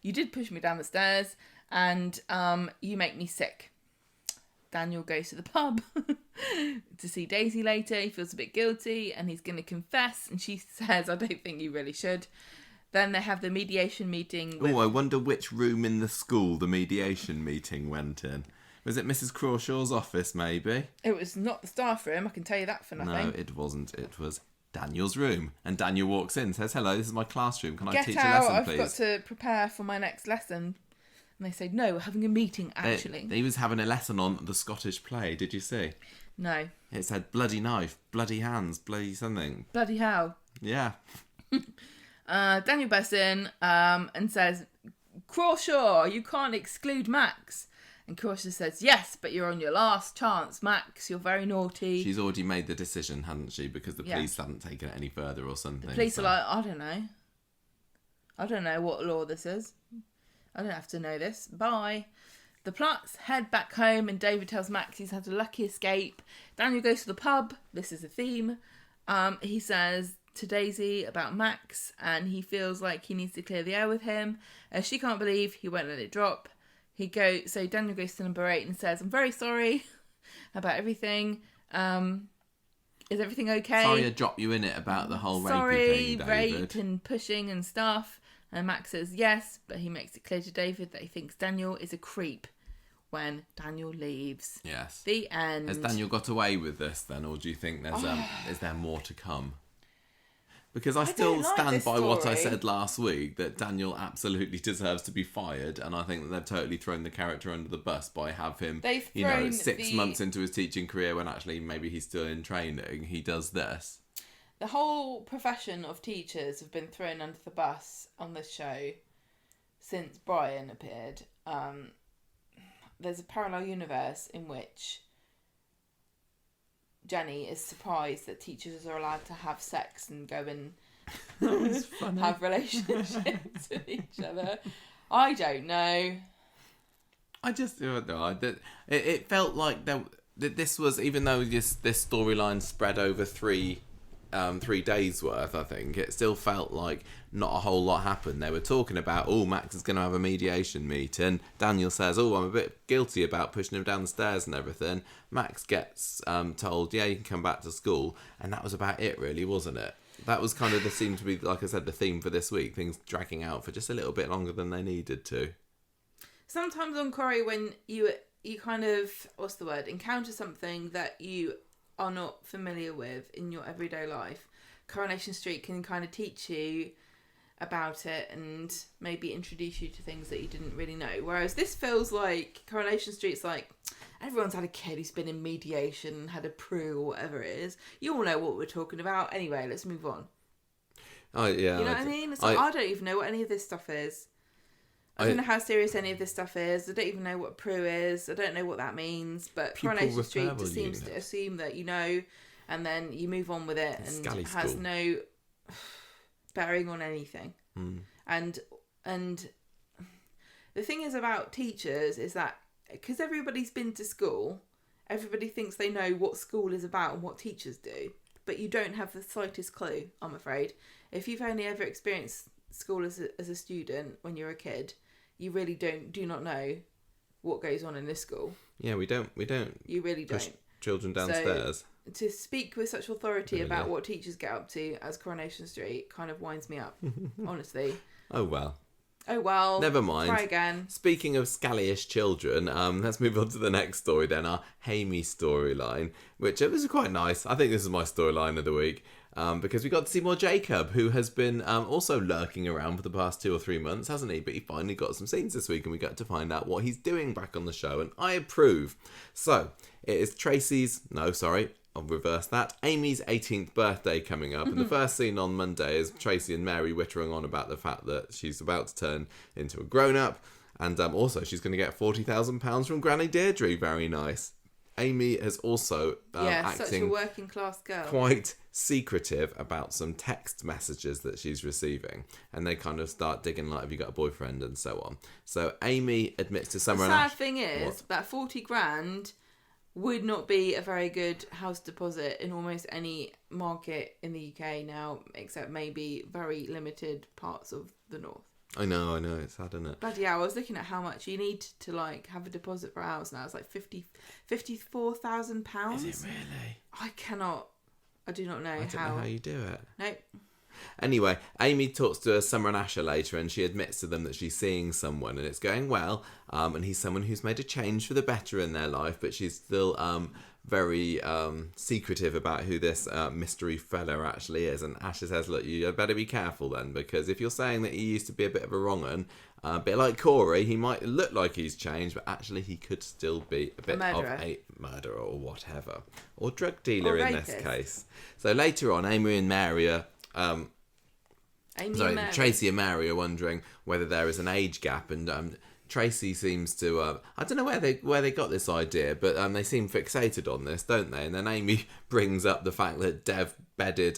You did push me down the stairs and you make me sick. Daniel goes to the pub to see Daisy later. He feels a bit guilty and he's going to confess. And she says, I don't think you really should. Then they have the mediation meeting. I wonder which room in the school the mediation meeting went in. Was it Mrs. Crawshaw's office, maybe? It was not the staff room, I can tell you that for nothing. No, it wasn't. It was Daniel's room. And Daniel walks in, says, hello, this is my classroom. Can I teach a lesson, please? I've got to prepare for my next lesson. And they say, no, we're having a meeting, actually. He was having a lesson on the Scottish play, did you see? No. It said bloody knife, bloody hands, bloody something. Bloody hell. Yeah. Daniel bursts in and says, Crawshaw, you can't exclude Max. And Coronation says, yes, but you're on your last chance, Max. You're very naughty. She's already made the decision, hadn't she? Because the police hadn't taken it any further or something. The police are like, I don't know. I don't know what law this is. I don't have to know this. Bye. The Platts head back home and David tells Max he's had a lucky escape. Daniel goes to the pub. This is a theme. He says to Daisy about Max and he feels like he needs to clear the air with him. She can't believe he won't let it drop. So Daniel goes to number 8 and says, I'm very sorry about everything. Is everything okay? Sorry I dropped you in it about the whole rapey thing, David. Rape and pushing and stuff. And Max says yes, but he makes it clear to David that he thinks Daniel is a creep when Daniel leaves. Yes. The end. Has Daniel got away with this then, or do you think there's is there more to come? Because I still stand by what I said last week, that Daniel absolutely deserves to be fired, and I think that they've totally thrown the character under the bus by have him, 6 months into his teaching career when actually maybe he's still in training, he does this. The whole profession of teachers have been thrown under the bus on this show since Brian appeared. There's a parallel universe in which Jenny is surprised that teachers are allowed to have sex and go and have relationships with each other. I don't know. I just don't know. It felt like this was, even though this storyline spread over 3 days worth, I think, it still felt like not a whole lot happened. They were talking about, Max is going to have a mediation meeting. Daniel says, I'm a bit guilty about pushing him down the stairs and everything. Max gets told, you can come back to school. And that was about it, really, wasn't it? That was kind of seemed to be, like I said, the theme for this week. Things dragging out for just a little bit longer than they needed to. Sometimes on Corrie, when you kind of, encounter something that you are not familiar with in your everyday life, Coronation Street can kind of teach you about it and maybe introduce you to things that you didn't really know. Whereas this feels like Coronation Street's like, everyone's had a kid who's been in mediation, had a pru or whatever it is. You all know what we're talking about. Anyway, let's move on. Oh, yeah. You know what I mean? It's like, I don't even know what any of this stuff is. I don't know how serious any of this stuff is. I don't even know what pru is. I don't know what that means. But Coronation Street just seems to assume that you know, and then you move on with it, and it has no bearing on anything. And the thing is about teachers is that because everybody's been to school, everybody thinks they know what school is about and what teachers do, but you don't have the slightest clue, I'm afraid. If you've only ever experienced school as a student when you're a kid, you really do not know what goes on in this school. Yeah, we don't. You really push don't. Children downstairs. So, to speak with such authority about what teachers get up to as Coronation Street kind of winds me up, honestly. Oh well. Never mind. Try again. Speaking of scallyish children, let's move on to the next story then, our Amy storyline, which was quite nice. I think this is my storyline of the week. Because we got to see more Jacob, who has been also lurking around for the past 2 or 3 months, hasn't he? But he finally got some scenes this week, and we got to find out what he's doing back on the show, and I approve. So, it is I'll reverse that. Amy's 18th birthday coming up, and the first scene on Monday is Tracy and Mary wittering on about the fact that she's about to turn into a grown-up, and also she's going to get £40,000 from Granny Deirdre. Very nice. Amy has also acting such a working class girl, quite secretive about some text messages that she's receiving, and they kind of start digging like, have you got a boyfriend and so on. So Amy admits to Summer. The sad thing is that 40 grand would not be a very good house deposit in almost any market in the UK now, except maybe very limited parts of the north. I know, it's sad, isn't it? Bloody hell, I was looking at how much you need to have a deposit for a house now. It's like £54,000. Is it really? I do not know I don't know how you do it. Nope. Anyway, Amy talks to Summer and Asher later, and she admits to them that she's seeing someone and it's going well, and he's someone who's made a change for the better in their life, but she's still very secretive about who this mystery fella actually is. And Asher says, look, you better be careful then, because if you're saying that he used to be a bit of a wrong-un, a bit like Corey, he might look like he's changed, but actually he could still be a bit of a murderer or whatever, or drug dealer in this case. So later on, Amy and Mary are Tracy and Mary are wondering whether there is an age gap, and Tracy seems to, I don't know where they got this idea, but they seem fixated on this, don't they? And then Amy brings up the fact that Dev bedded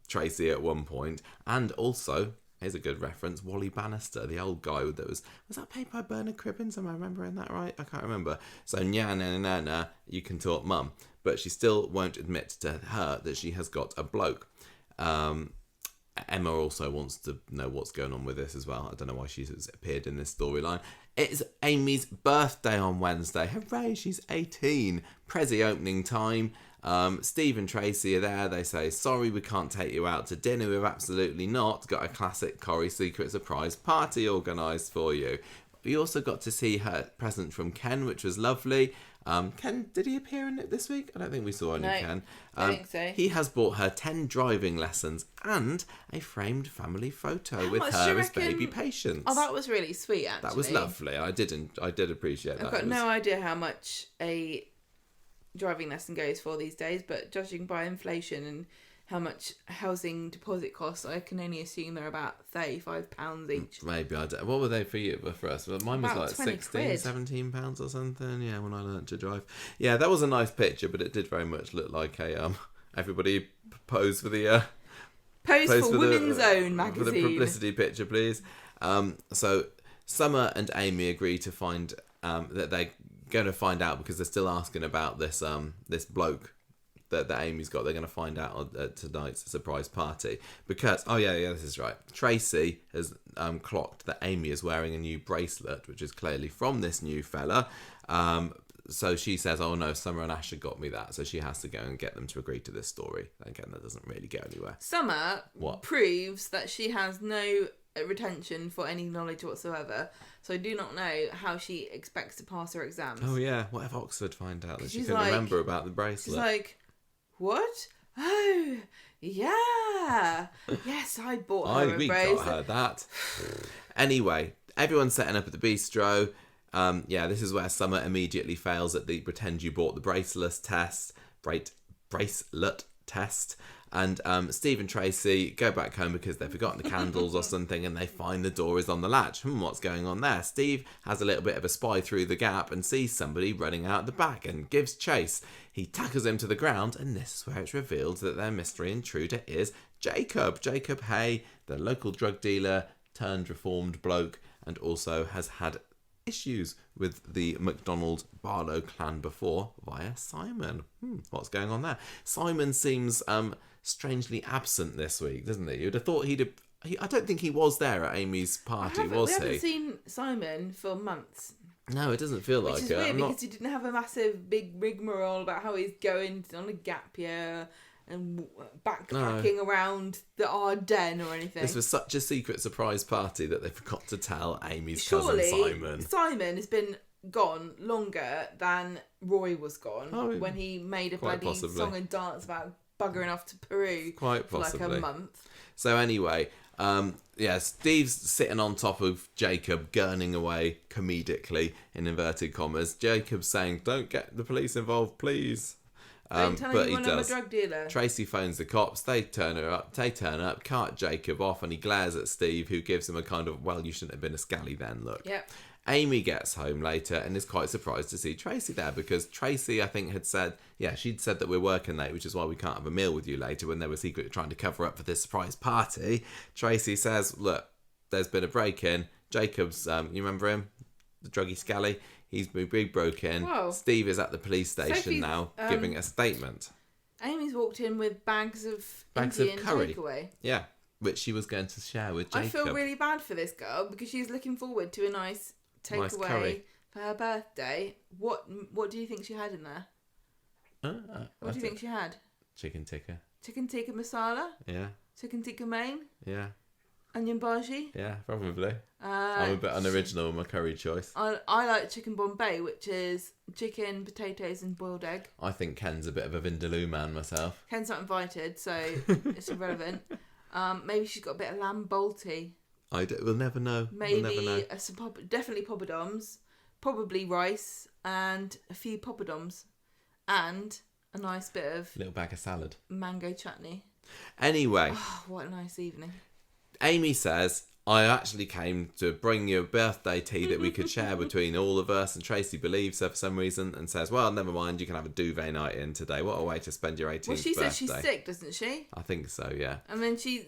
Tracy at one point, and also, here's a good reference, Wally Bannister, the old guy that was that played by Bernard Cribbins? Am I remembering that right? I can't remember. So, na, you can talk mum. But she still won't admit to her that she has got a bloke. Emma also wants to know what's going on with this as well. I don't know why she's appeared in this storyline. It's Amy's birthday on Wednesday. Hooray, she's 18. Prezi opening time. Steve and Tracy are there. They say, sorry, we can't take you out to dinner. We've absolutely not got a classic Corrie secret surprise party organised for you. We also got to see her present from Ken, which was lovely. Ken, did he appear in it this week? I don't think we saw any Ken. I think so. He has bought her 10 driving lessons and a framed family photo with her as baby Patience. Oh, that was really sweet, actually. That was lovely. I did appreciate that. I've got no idea how much a driving lesson goes for these days, but judging by inflation and how much housing deposit costs, I can only assume they're about £35 each. Maybe. What were they for you? For us? Well, mine was about like 16, £17 or something. Yeah, when I learnt to drive. Yeah, that was a nice picture, but it did very much look like a everybody pose for the pose for Women's Own magazine. For the publicity picture, please. So Summer and Amy agree to find that they're going to find out, because they're still asking about this this bloke that Amy's got. They're going to find out at tonight's surprise party, because this is right. Tracy has clocked that Amy is wearing a new bracelet, which is clearly from this new fella. So she says, oh no, Summer and Asher got me that, so she has to go and get them to agree to this story. Again, that doesn't really go anywhere. Summer proves that she has no retention for any knowledge whatsoever, so I do not know how she expects to pass her exams. Oh yeah, what if Oxford find out that she couldn't remember about the bracelet? She's like, what? Oh, yeah. Yes, I bought her a bracelet. We got her that. Anyway, everyone's setting up at the bistro. This is where Summer immediately fails at the pretend you bought the bracelet test. And Steve and Tracy go back home because they've forgotten the candles or something, and they find the door is on the latch. What's going on there? Steve has a little bit of a spy through the gap and sees somebody running out the back and gives chase. He tackles him to the ground, and this is where it's revealed that their mystery intruder is Jacob. Jacob Hay, the local drug dealer turned reformed bloke, and also has had issues with the McDonald Barlow clan before via Simon. What's going on there? Simon seems strangely absent this week, doesn't he? You'd have thought I don't think he was there at Amy's party, was he? We haven't seen Simon for months. No, it doesn't feel like it. Which is weird, because he didn't have a massive big rigmarole about how he's going on a gap year and backpacking around the Ardennes or anything. This was such a secret surprise party that they forgot to tell Amy's cousin Simon. Simon has been gone longer than Roy was gone when he made a bloody song and dance about buggering off to Peru for like a month. So anyway, Steve's sitting on top of Jacob, gurning away comedically, in inverted commas. Jacob's saying, don't get the police involved, please. Don't tell anyone I'm a drug dealer. Tracy phones the cops. They turn up, cart Jacob off, and he glares at Steve, who gives him a kind of, well, you shouldn't have been a scally then look. Yep. Amy gets home later and is quite surprised to see Tracy there, because Tracy, I think, had said, she'd said that we're working late, which is why we can't have a meal with you later, when they were secretly trying to cover up for this surprise party. Tracy says, look, there's been a break-in. Jacob's, you remember him? The druggy scally? He's broke in. Whoa. Steve is at the police station now, giving a statement. Amy's walked in with bags of Indian curry. Takeaway. Yeah, which she was going to share with Jacob. I feel really bad for this girl, because she's looking forward to a nice takeaway for her birthday. What do you think she had in there? What do you think she had? Chicken tikka. Chicken tikka masala? Yeah. Chicken tikka main? Yeah. Onion bhaji? Yeah, probably. I'm a bit unoriginal with my curry choice. I like chicken Bombay, which is chicken, potatoes and boiled egg. I think Ken's a bit of a Vindaloo man myself. Ken's not invited, so it's irrelevant. Maybe she's got a bit of lamb balti. We'll never know. Maybe we'll never know. Definitely poppadoms, probably rice and a few poppadoms, and a nice bit of little bag of salad, mango chutney. Anyway, what a nice evening. Amy says, I actually came to bring you a birthday tea that we could share between all of us. And Tracy believes her for some reason and says, well, never mind, you can have a duvet night in today. What a way to spend your 18th birthday. Well, she says she's sick, doesn't she? I think so, yeah. And then she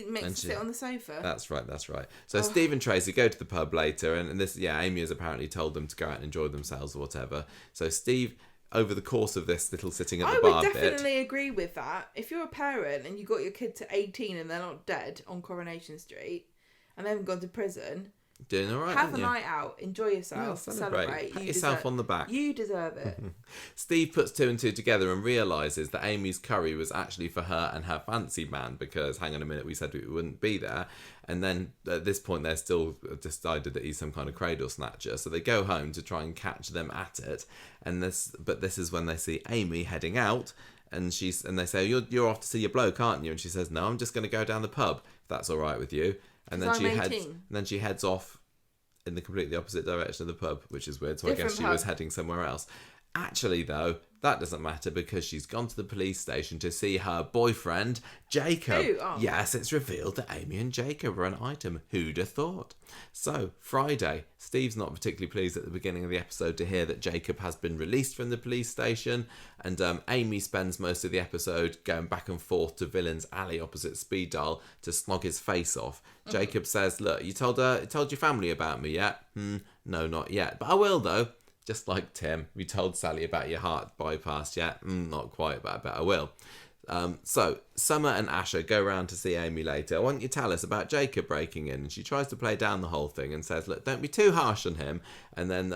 makes her sit on the sofa. That's right. So Steve and Tracy go to the pub later, and this, Amy has apparently told them to go out and enjoy themselves or whatever. So Steve, over the course of this little sitting at the bar bit... I would definitely agree with that. If you're a parent and you got your kid to 18 and they're not dead on Coronation Street... and they haven't gone to prison, doing all right, have a night out, enjoy yourself, celebrate. Pat yourself on the back. You deserve it. Steve puts 2 and 2 together and realises that Amy's curry was actually for her and her fancy man, because, hang on a minute, we said we wouldn't be there. And then at this point they're still decided that he's some kind of cradle snatcher, so they go home to try and catch them at it. But this is when they see Amy heading out, and they say, you're off to see your bloke, aren't you? And she says, no, I'm just going to go down the pub, if that's all right with you. And then she heads off in the completely opposite direction of the pub, which is weird. So I guess she was heading somewhere else. Actually, though, that doesn't matter, because she's gone to the police station to see her boyfriend, Jacob. Who? Oh. Yes, it's revealed that Amy and Jacob are an item. Who'd have thought? So, Friday. Steve's not particularly pleased at the beginning of the episode to hear that Jacob has been released from the police station, and Amy spends most of the episode going back and forth to Villain's Alley opposite Speed Dial to snog his face off. Jacob says, look, you told your family about me yet? No, not yet. But I will, though. Just like Tim, you told Sally about your heart bypass yet? Not quite, but I bet I will. So, Summer and Asher go round to see Amy later. Why don't you tell us about Jacob breaking in? And she tries to play down the whole thing and says, look, don't be too harsh on him. And then,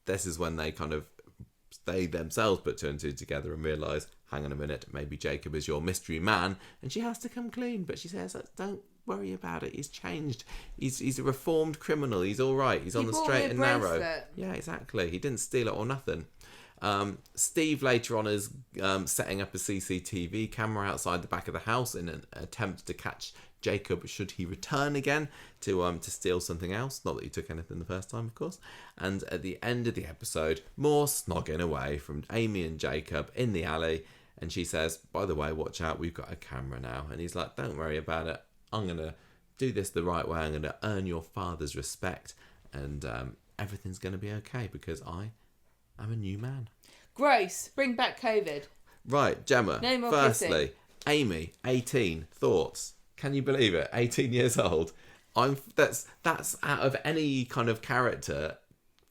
this is when they themselves put 2 and 2 together and realise, hang on a minute, maybe Jacob is your mystery man. And she has to come clean, but she says, don't worry about it. He's changed. He's a reformed criminal. He's all right. He's on the straight and narrow. Yeah, exactly. He didn't steal it or nothing. Steve later on is setting up a CCTV camera outside the back of the house in an attempt to catch Jacob should he return again to steal something else. Not that he took anything the first time, of course. And at the end of the episode, more snogging away from Amy and Jacob in the alley. And she says, by the way, watch out, we've got a camera now. And he's like, don't worry about it. I'm going to do this the right way. I'm going to earn your father's respect. And everything's going to be okay, because I am a new man. Gross. Bring back COVID. Right, Gemma. No more firstly, kissing. Amy, 18. Thoughts? Can you believe it? 18 years old. That's out of any kind of character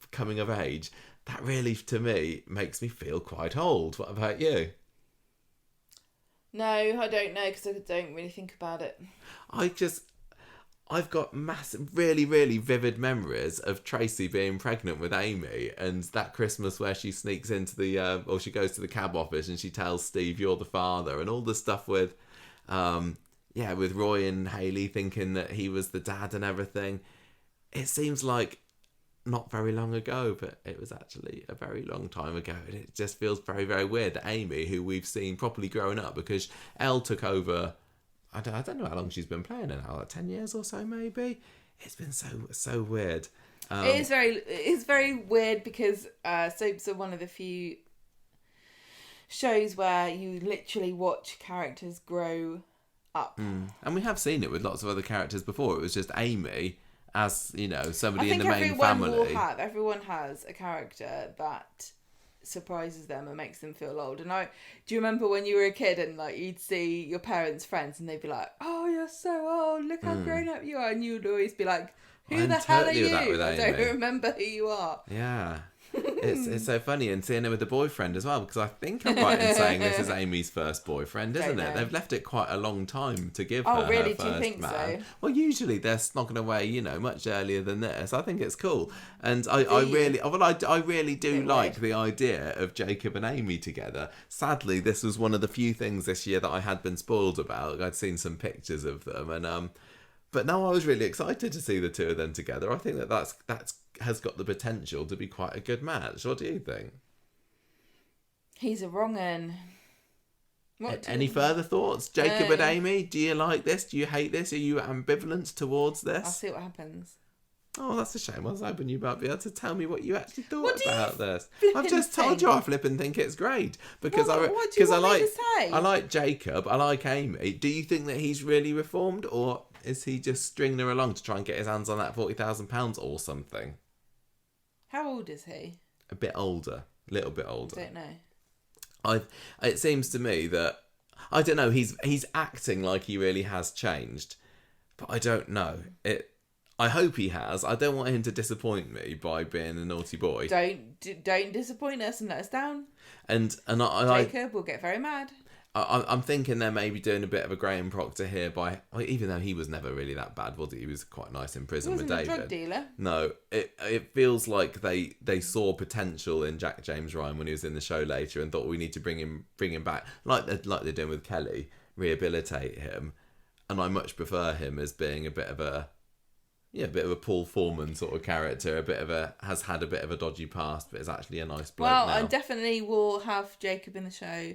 coming of age, that really, to me, makes me feel quite old. What about you? No, I don't know, because I don't really think about it. I've got massive, really, really vivid memories of Tracy being pregnant with Amy, and that Christmas where she sneaks into she goes to the cab office and she tells Steve, you're the father, and all the stuff with Roy and Hayley thinking that he was the dad and everything. It seems like not very long ago, but it was actually a very long time ago, and it just feels very, very weird that Amy, who we've seen properly growing up, because Elle took over, I don't know how long she's been playing now, like 10 years or so maybe. It's been so weird. It is very weird, because soaps are one of the few shows where you literally watch characters grow up. And we have seen it with lots of other characters before. It was just Amy as, somebody in the main family. Everyone has a character that surprises them and makes them feel old. And do you remember when you were a kid and you'd see your parents' friends and they'd be like, oh, you're so old, look how grown up you are, and you'd always be like, who the hell are you? I don't remember who you are. Yeah. It's so funny, and seeing her with the boyfriend as well, because I think I'm right in saying this is Amy's first boyfriend, isn't it? They've left it quite a long time to give her her really? first Do you think man. so? Well, usually they're snogging away, much earlier than this. I think it's cool, and I really do like the idea of Jacob and Amy together. Sadly, this was one of the few things this year that I had been spoiled about. I'd seen some pictures of them, and but now I was really excited to see the two of them together. I think that's has got the potential to be quite a good match. What do you think? He's a wrong un. Any further thoughts? Jacob and Amy, do you like this? Do you hate this? Are you ambivalent towards this? I'll see what happens. Oh, that's a shame. I was hoping you might be able to tell me what you actually thought about this. I've just think? told you I flip and think it's great because what do you want me to say? I like Jacob. I like Amy. Do you think that he's really reformed, or Is he just stringing her along to try and get his hands on that £40,000 or something? How old is he? A bit older. A little bit older. I don't know. It seems to me that... I don't know, he's acting like he really has changed. But I don't know. I hope he has. I don't want him to disappoint me by being a naughty boy. Don't disappoint us and let us down. And Jacob will get very mad. I'm thinking they're maybe doing a bit of a Graham Proctor here by... even though he was never really that bad, was he? He was quite nice in prison with David. He wasn't a drug dealer. No, it feels like they saw potential in Jack James Ryan when he was in the show later and thought we need to bring him back, like they're doing with Kelly, rehabilitate him. And I much prefer him as being a bit of a Paul Foreman sort of character, has had a bit of a dodgy past, but is actually a nice bloke now. I definitely will have Jacob in the show,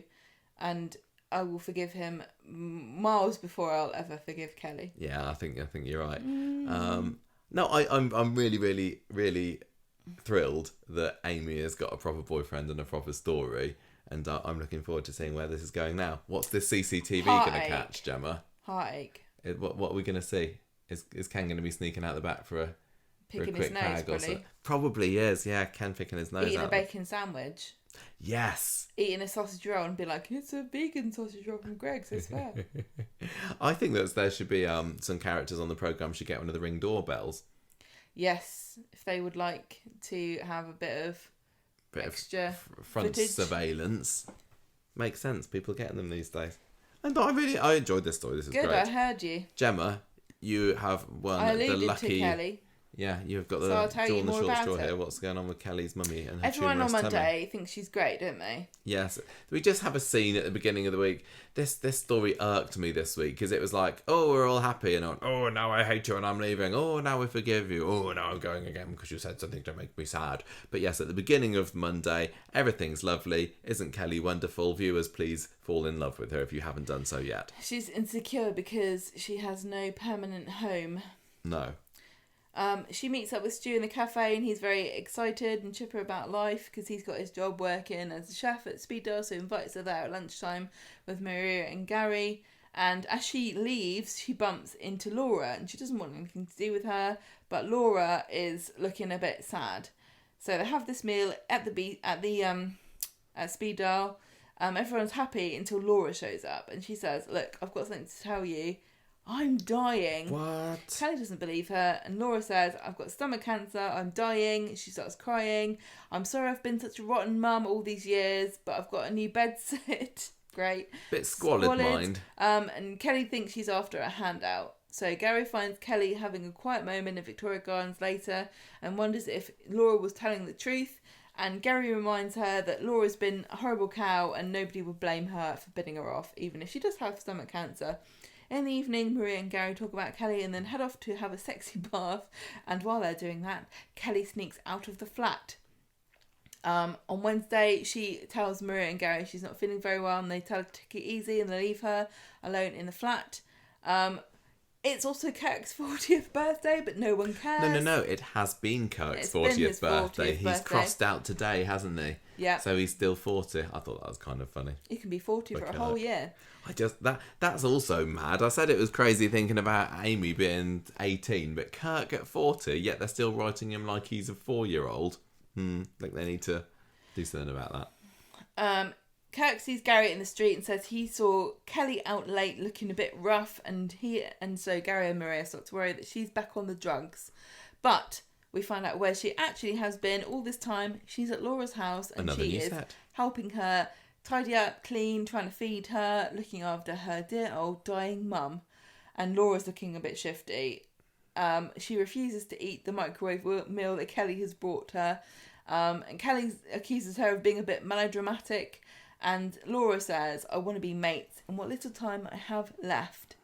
and I will forgive him miles before I'll ever forgive Kelly. Yeah, I think you're right. No, I'm really, really, really thrilled that Amy has got a proper boyfriend and a proper story, and I'm looking forward to seeing where this is going now. What's this CCTV going to catch, Gemma? Heartache. What are we going to see? Is Ken going to be sneaking out the back for a picking quick his nose, hag or probably. so? Probably is, yeah. Ken picking his nose Eating out. a bacon sandwich. Yes. Eating a sausage roll and be like, it's a vegan sausage roll from Greg's, I swear. I think that there should be some characters on the programme should get one of the Ring doorbells. Yes, if they would like to have a bit of extra front footage. Surveillance. Makes sense. People are getting them these days. And I enjoyed this story. This is good, great. I heard you. Gemma, you have won the lucky... to Kelly. Yeah, you've got So I'll tell you on the more short about straw it. here. What's going on with Kelly's mummy and her Everyone on tumorous tummy? Monday thinks she's great, don't they? Yes. We just have a scene at the beginning of the week. This story irked me this week because it was like, oh, we're all happy, and oh, now I hate you and I'm leaving. Oh, now I forgive you. Oh, now I'm going again because you said something to make me sad. But yes, at the beginning of Monday, everything's lovely. Isn't Kelly wonderful? Viewers, please fall in love with her if you haven't done so yet. She's insecure because she has no permanent home. No. She meets up with Stu in the cafe and he's very excited and chipper about life because he's got his job working as a chef at Speedo, so he invites her there at lunchtime with Maria and Gary. And as she leaves, she bumps into Laura and she doesn't want anything to do with her, but Laura is looking a bit sad. So they have this meal at Speedo. Everyone's happy until Laura shows up and she says, look, I've got something to tell you. I'm dying. What? Kelly doesn't believe her, and Laura says, I've got stomach cancer, I'm dying. She starts crying. I'm sorry I've been such a rotten mum all these years, but I've got a new bed sit. Great. Bit squalid mind. And Kelly thinks she's after a handout. So Gary finds Kelly having a quiet moment in Victoria Gardens later and wonders if Laura was telling the truth. And Gary reminds her that Laura's been a horrible cow and nobody would blame her for bidding her off, even if she does have stomach cancer. In the evening, Maria and Gary talk about Kelly and then head off to have a sexy bath. And while they're doing that, Kelly sneaks out of the flat. On Wednesday, she tells Maria and Gary she's not feeling very well and they tell her to take it easy and they leave her alone in the flat. It's also Kirk's 40th birthday, but no one cares. No. It has been Kirk's 40th birthday. He's crossed out today, hasn't he? Yeah. So he's still 40. I thought that was kind of funny. He can be 40 for a whole year. That's also mad. I said it was crazy thinking about Amy being 18, but Kirk at 40, yet they're still writing him like he's a 4-year-old. I think they need to do something about that. Kirk sees Gary in the street and says he saw Kelly out late looking a bit rough, and so Gary and Maria start to worry that she's back on the drugs. But we find out where she actually has been all this time. She's at Laura's house and she is helping her tidy up, clean, trying to feed her, looking after her dear old dying mum. And Laura's looking a bit shifty. She refuses to eat the microwave meal that Kelly has brought her. And Kelly accuses her of being a bit melodramatic. And Laura says, I want to be mates in what little time I have left.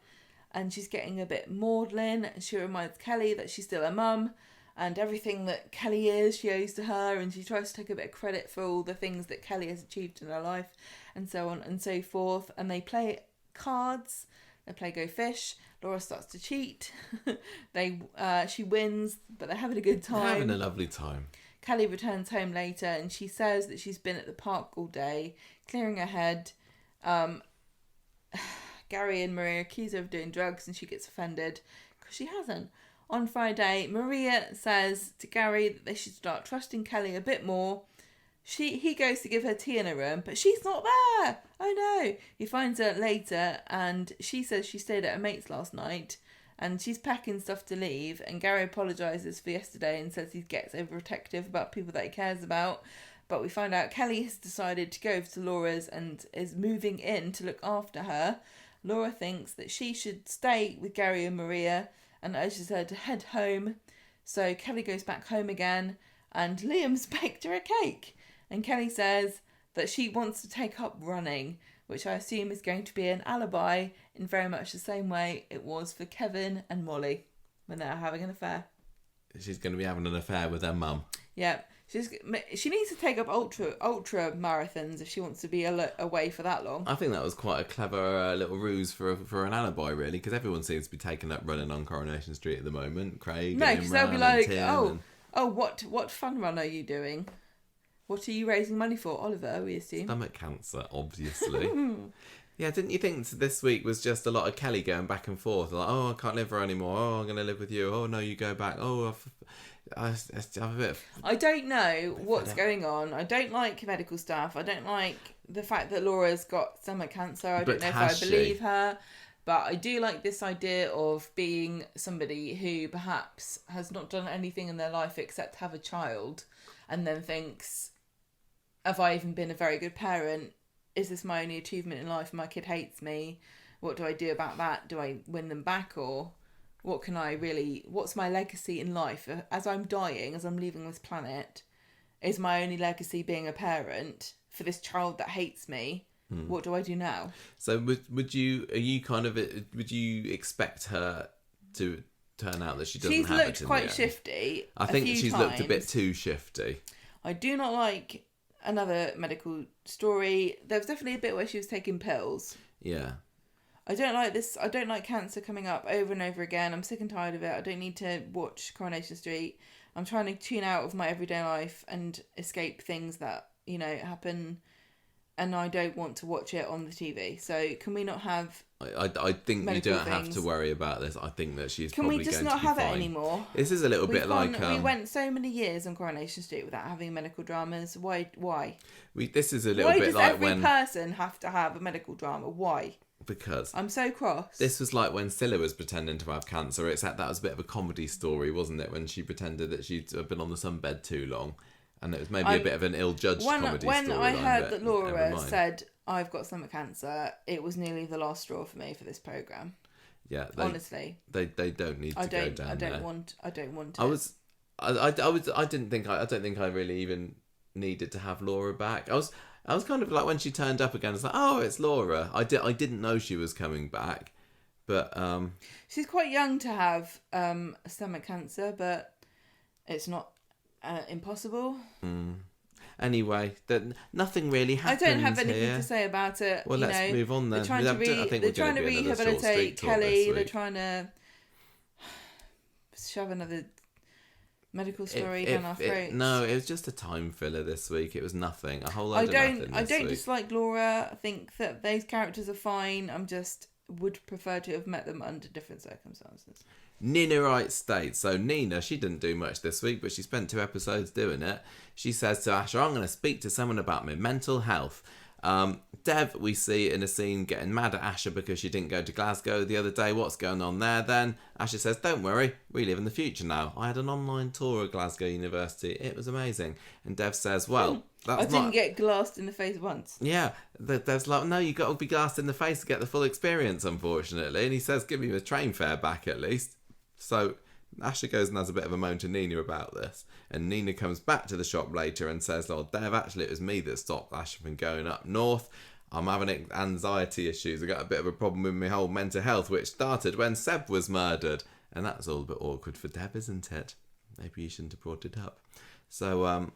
And she's getting a bit maudlin. She reminds Kelly that she's still a mum. And everything that Kelly is, she owes to her. And she tries to take a bit of credit for all the things that Kelly has achieved in her life. And so on and so forth. And they play cards. They play Go Fish. Laura starts to cheat. She wins, but they're having a good time. They're having a lovely time. Kelly returns home later and she says that she's been at the park all day, clearing her head. Gary and Maria accuse her of doing drugs, and she gets offended because she hasn't. On Friday, Maria says to Gary that they should start trusting Kelly a bit more. He goes to give her tea in her room, but she's not there. Oh no. He finds her later, and she says she stayed at her mate's last night, and she's packing stuff to leave, and Gary apologises for yesterday and says he gets overprotective about people that he cares about. But we find out Kelly has decided to go over to Laura's and is moving in to look after her. Laura thinks that she should stay with Gary and Maria and urges her to head home. So Kelly goes back home again, and Liam's baked her a cake. And Kelly says that she wants to take up running, which I assume is going to be an alibi in very much the same way it was for Kevin and Molly when they're having an affair. She's going to be having an affair with her mum. Yeah. She needs to take up ultra marathons if she wants to be away for that long. I think that was quite a clever little ruse for an alibi, really, because everyone seems to be taking up running on Coronation Street at the moment. Craig, no, because they'll be like, what fun run are you doing? What are you raising money for, Oliver? We assume stomach cancer, obviously. Yeah, didn't you think this week was just a lot of Kelly going back and forth, like, oh, I can't live with her anymore. Oh, I'm going to live with you. Oh no, you go back. Oh, I don't know what's going on. I don't like medical stuff. I don't like the fact that Laura's got stomach cancer. I don't know if I believe her. But I do like this idea of being somebody who perhaps has not done anything in their life except have a child and then thinks, have I even been a very good parent? Is this my only achievement in life? My kid hates me. What do I do about that? Do I win them back, or what's my legacy in life? As I'm dying, as I'm leaving this planet, is my only legacy being a parent for this child that hates me? What do I do now? So would you expect her to turn out that she doesn't have it in the end? She's looked quite shifty. I think she's looked a bit too shifty. I do not like another medical story. There was definitely a bit where she was taking pills. Yeah. I don't like this. I don't like cancer coming up over and over again. I'm sick and tired of it. I don't need to watch Coronation Street. I'm trying to tune out of my everyday life and escape things that, happen, and I don't want to watch it on the TV. So can we not have... I think you don't have to worry about this. I think that she's probably going to be fine. Can we just not have it anymore? This is a little bit like... We went so many years on Coronation Street without having medical dramas. Why? This is a little bit like when... Why does every person have to have a medical drama? Why? Because... I'm so cross. This was like when Scylla was pretending to have cancer, except that was a bit of a comedy story, wasn't it? When she pretended that she'd been on the sunbed too long. And it was maybe a bit of an ill-judged comedy story. When I heard that Laura said, I've got stomach cancer, it was nearly the last straw for me for this programme. Yeah. Honestly. They don't need to go down there. I don't want it. I don't think I really even needed to have Laura back. I was kind of like when she turned up again, it's like, oh, it's Laura. I didn't know she was coming back. But she's quite young to have stomach cancer, but it's not impossible. Anyway, nothing really happens. I don't have anything to say about it. Well, let's move on then. They're trying to rehabilitate Kelly. They're trying to shove another medical story down our throats. No, it was just a time filler this week. It was nothing. A whole lot of nothing. I don't dislike Laura. I think that those characters are fine. Would prefer to have met them under different circumstances. Nina writes states. So Nina, she didn't do much this week, but she spent 2 episodes doing it. She says to Asher, I'm going to speak to someone about my mental health. Dev, we see in a scene getting mad at Asher because she didn't go to Glasgow the other day. What's going on there then? Asher says, don't worry, we live in the future now. I had an online tour of Glasgow University. It was amazing. And Dev says, well... I didn't get glassed in the face once. Yeah, there's like, no, you got to be glassed in the face to get the full experience, unfortunately. And he says, give me the train fare back at least. So Asher goes and has a bit of a moan to Nina about this. And Nina comes back to the shop later and says, oh, Dev, actually, it was me that stopped Asher from going up north. I'm having anxiety issues. I got a bit of a problem with my whole mental health, which started when Seb was murdered. And that's all a bit awkward for Dev, isn't it? Maybe you shouldn't have brought it up. So,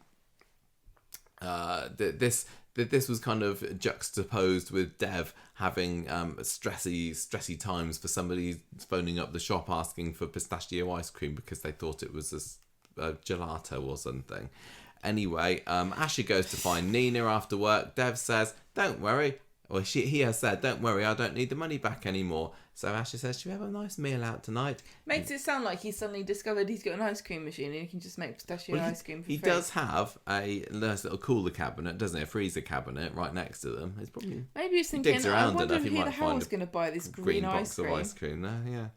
this was kind of juxtaposed with Dev having stressy times for somebody phoning up the shop asking for pistachio ice cream because they thought it was a gelato or something. Anyway, Asher goes to find Nina after work. Dev says, don't worry, Well, he has said, don't worry, I don't need the money back anymore. So Asher says, should we have a nice meal out tonight? Makes it sound like he's suddenly discovered he's got an ice cream machine and he can just make pistachio ice cream for free. He does have a nice little cooler cabinet, doesn't he? A freezer cabinet right next to them. It's probably, maybe he's thinking, digs around I wonder enough, who he the might hell find was going to buy this green box ice cream. of ice cream there,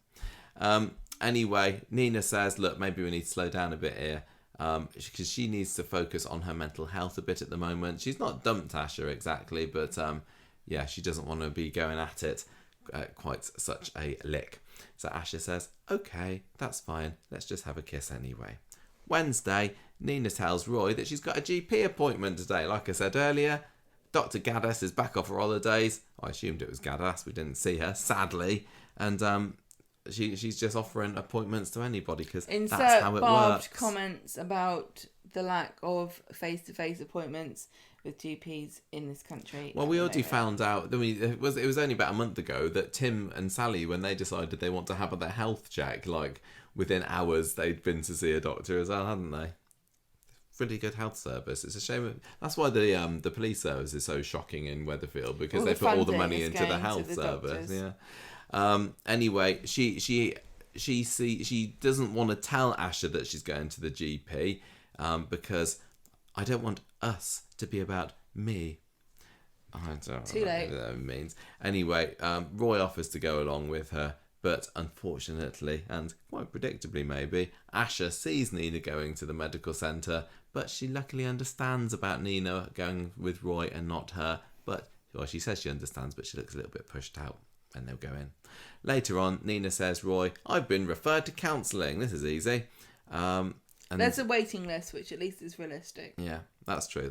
yeah. Anyway, Nina says, look, maybe we need to slow down a bit here. Because she needs to focus on her mental health a bit at the moment. She's not dumped Asher exactly, but yeah, she doesn't want to be going at it quite such a lick. So Asher says, okay, that's fine. Let's just have a kiss anyway. Wednesday, Nina tells Roy that she's got a GP appointment today. Like I said earlier, Dr. Gaddis is back off her holidays. I assumed it was Gaddis. We didn't see her, sadly. And she's just offering appointments to anybody because that's how it works. Comments about the lack of face-to-face appointments with GPs in this country. Well, we already found out. I mean, it was only about a month ago that Tim and Sally, when they decided they want to have their health check, like within hours, they'd been to see a doctor as well, hadn't they? Pretty good health service. It's a shame. That's why the police service is so shocking in Weatherfield, because they put all the money into the health service. Yeah. Anyway, she doesn't want to tell Asher that she's going to the GP because I don't want us to be about me. I don't know what that means. Anyway, Roy offers to go along with her, but unfortunately, and quite predictably maybe, Asher sees Nina going to the medical centre, but she luckily understands about Nina going with Roy and not her. But, well, she says she understands, but she looks a little bit pushed out, and they'll go in. Later on, Nina says, Roy, I've been referred to counselling. This is easy. And there's a waiting list, which at least is realistic. Yeah, that's true.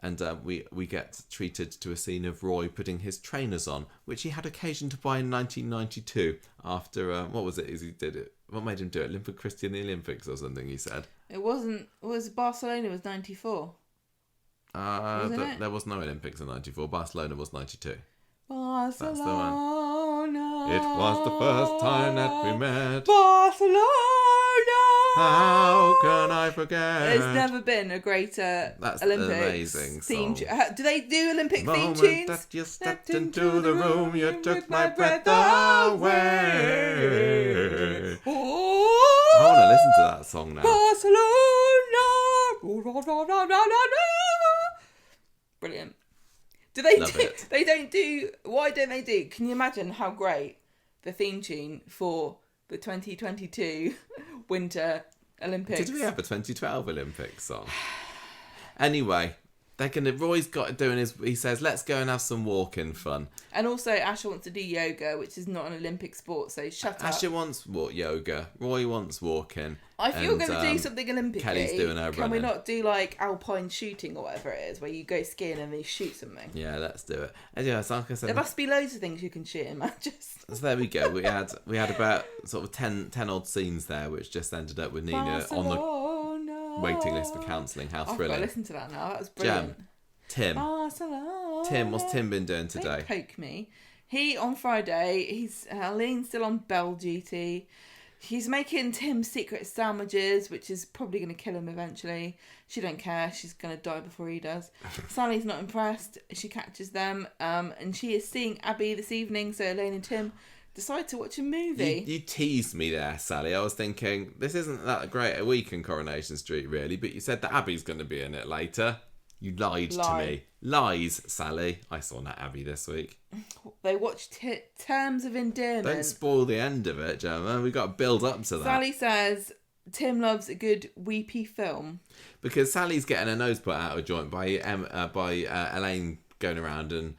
And we get treated to a scene of Roy putting his trainers on, which he had occasion to buy in 1992 after, what was it? He did it. What made him do it? Olympic Christian the Olympics or something, he said. It was Barcelona was 94. There was no Olympics in 94. Barcelona was 92. Barcelona. That's the one. It was the first time that we met. Barcelona. How can I forget? There's never been a greater That's Olympics an amazing theme song. Do they do Olympic theme tunes? The moment that you stepped into the room, you took my breath away. I want to listen to that song now. Barcelona. Brilliant. They don't do. Why don't they do? Can you imagine how great the theme tune for the 2022 Winter Olympics? Did we have a 2012 Olympics song? Anyway, Roy's got doing his. He says, "Let's go and have some walking fun." And also, Asher wants to do yoga, which is not an Olympic sport. So shut up. Asher wants yoga. Roy wants walking. If you're going to do something Olympic, Kelly's doing her can running. we not do like alpine shooting or whatever it is, where you go skiing and then you shoot something? Yeah, let's do it. And yeah, so like I said, there must be loads of things you can shoot in matches. So there we go. We had about sort of 10 odd scenes there, which just ended up with Nina on the waiting list for counselling. How thrilling! I've got to listen to that now. That was brilliant. Tim, what's Tim been doing today? Don't poke me. He on Friday. Lean's still on bell duty. He's making Tim secret sandwiches, which is probably going to kill him eventually. She don't care. She's going to die before he does. Sally's not impressed. She catches them. And she is seeing Abby this evening. So Elaine and Tim decide to watch a movie. You teased me there, Sally. I was thinking, this isn't that great a week in Coronation Street, really. But you said that Abby's going to be in it later. You lied to me. Lies, Sally. I saw Nat Abby this week. They watched Terms of Endearment. Don't spoil the end of it, Gemma. We've got to build up to that. Sally says Tim loves a good weepy film. Because Sally's getting her nose put out of joint by Elaine going around and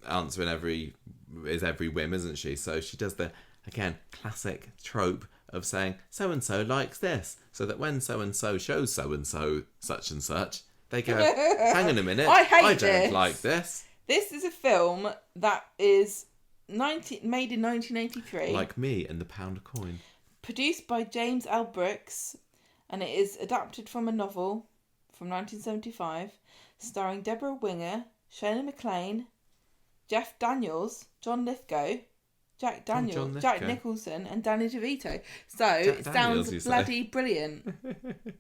answering every whim, isn't she? So she does the, again, classic trope of saying, so-and-so likes this. So that when so-and-so shows so-and-so such and such, they go, hang on a minute, I don't like this. This is a film that is made in 1983. Like Me and the Pound of Coin. Produced by James L. Brooks, and it is adapted from a novel from 1975, starring Deborah Winger, Shona MacLaine, Jeff Daniels, John Lithgow, Jack Nicholson, and Danny DeVito. So it sounds bloody brilliant.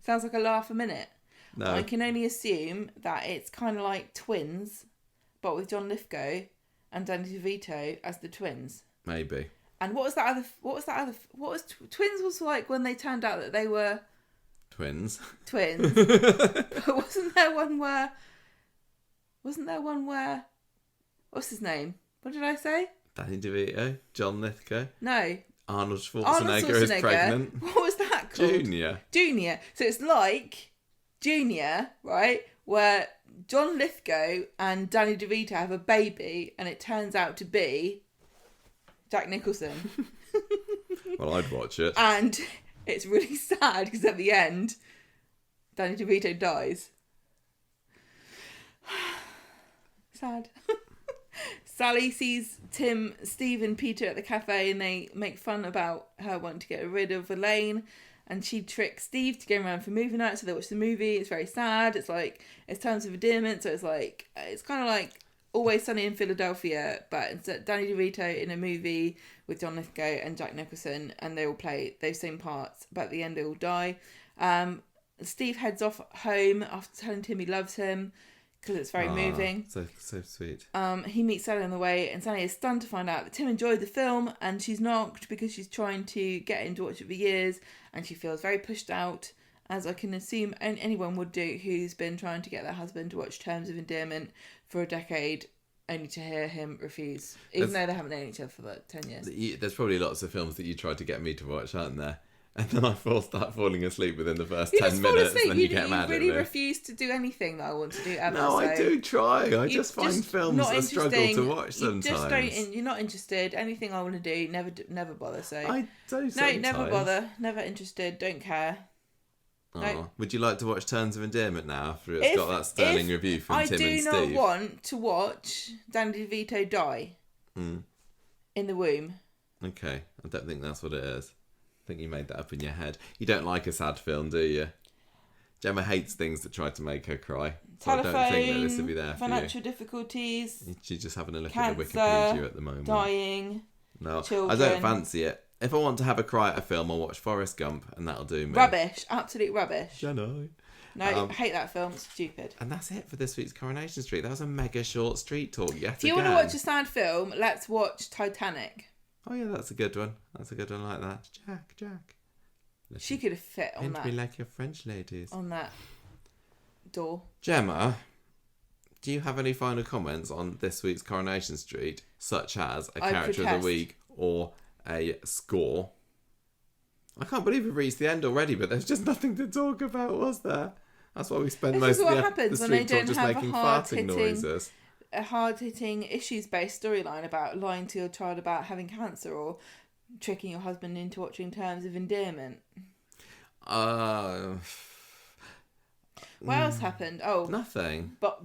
Sounds like a laugh a minute. No. I can only assume that it's kind of like Twins, but with John Lithgow and Danny DeVito as the twins. Maybe. And what was twins was like when they turned out that they were twins. But wasn't there one where what's his name? What did I say? Danny DeVito, John Lithgow. No. Arnold Schwarzenegger is pregnant. What was that called? Junior. So it's like Junior, right? Where John Lithgow and Danny DeVito have a baby, and it turns out to be Jack Nicholson. Well, I'd watch it. And it's really sad because at the end, Danny DeVito dies. Sad. Sally sees Tim, Steve and Peter at the cafe, and they make fun about her wanting to get rid of Elaine, and she tricks Steve to go around for movie night, so they watch the movie. It's very sad. It's like, it's terms of endearment, so it's kind of like Always Sunny in Philadelphia, but instead Danny DeVito in a movie with John Lithgow and Jack Nicholson, and they all play those same parts, but at the end they all die. Steve heads off home after telling Tim he loves him, because it's very moving. So sweet. He meets Sally on the way, and Sally is stunned to find out that Tim enjoyed the film, and she's knocked because she's trying to get him to watch it for years, and she feels very pushed out, as I can assume anyone would do who's been trying to get their husband to watch Terms of Endearment for a decade, only to hear him refuse, even though they haven't known each other for like 10 years. There's probably lots of films that you tried to get me to watch, aren't there? And then I start falling asleep within the first 10 minutes, and then you get mad at me. You really refuse to do anything that I want to do ever. No, I do try. I just find films a struggle to watch sometimes. You're not interested. Anything I want to do, never bother. So I do sometimes. No, never bother. Never interested. Don't care. Oh. No. Would you like to watch Terms of Endearment now after it's got that sterling review from Tim and Steve? I do not want to watch Danny DeVito die in the womb. Okay, I don't think that's what it is. I think you made that up in your head. You don't like a sad film, do you? Gemma hates things that try to make her cry. So Telephone, I don't think that this will be there for financial difficulties. She's just having a look cancer, at the Wikipedia at the moment. Dying. No, children. I don't fancy it. If I want to have a cry at a film, I'll watch Forrest Gump, and that'll do me. Rubbish. Absolute rubbish. I know. No, I hate that film. It's stupid. And that's it for this week's Coronation Street. That was a mega short street talk yet again. If you want to watch a sad film, let's watch Titanic. Oh yeah, that's a good one. That's a good one like that. Jack. She could have fit on that. Paint me like your French ladies. On that door. Gemma, do you have any final comments on this week's Coronation Street, such as a character of the week or a score? I can't believe we've reached the end already, but there's just nothing to talk about, was there? That's why we spent most of the street talk just making farting noises. A hard-hitting, issues-based storyline about lying to your child about having cancer or tricking your husband into watching Terms of Endearment. What else happened? Oh, nothing. But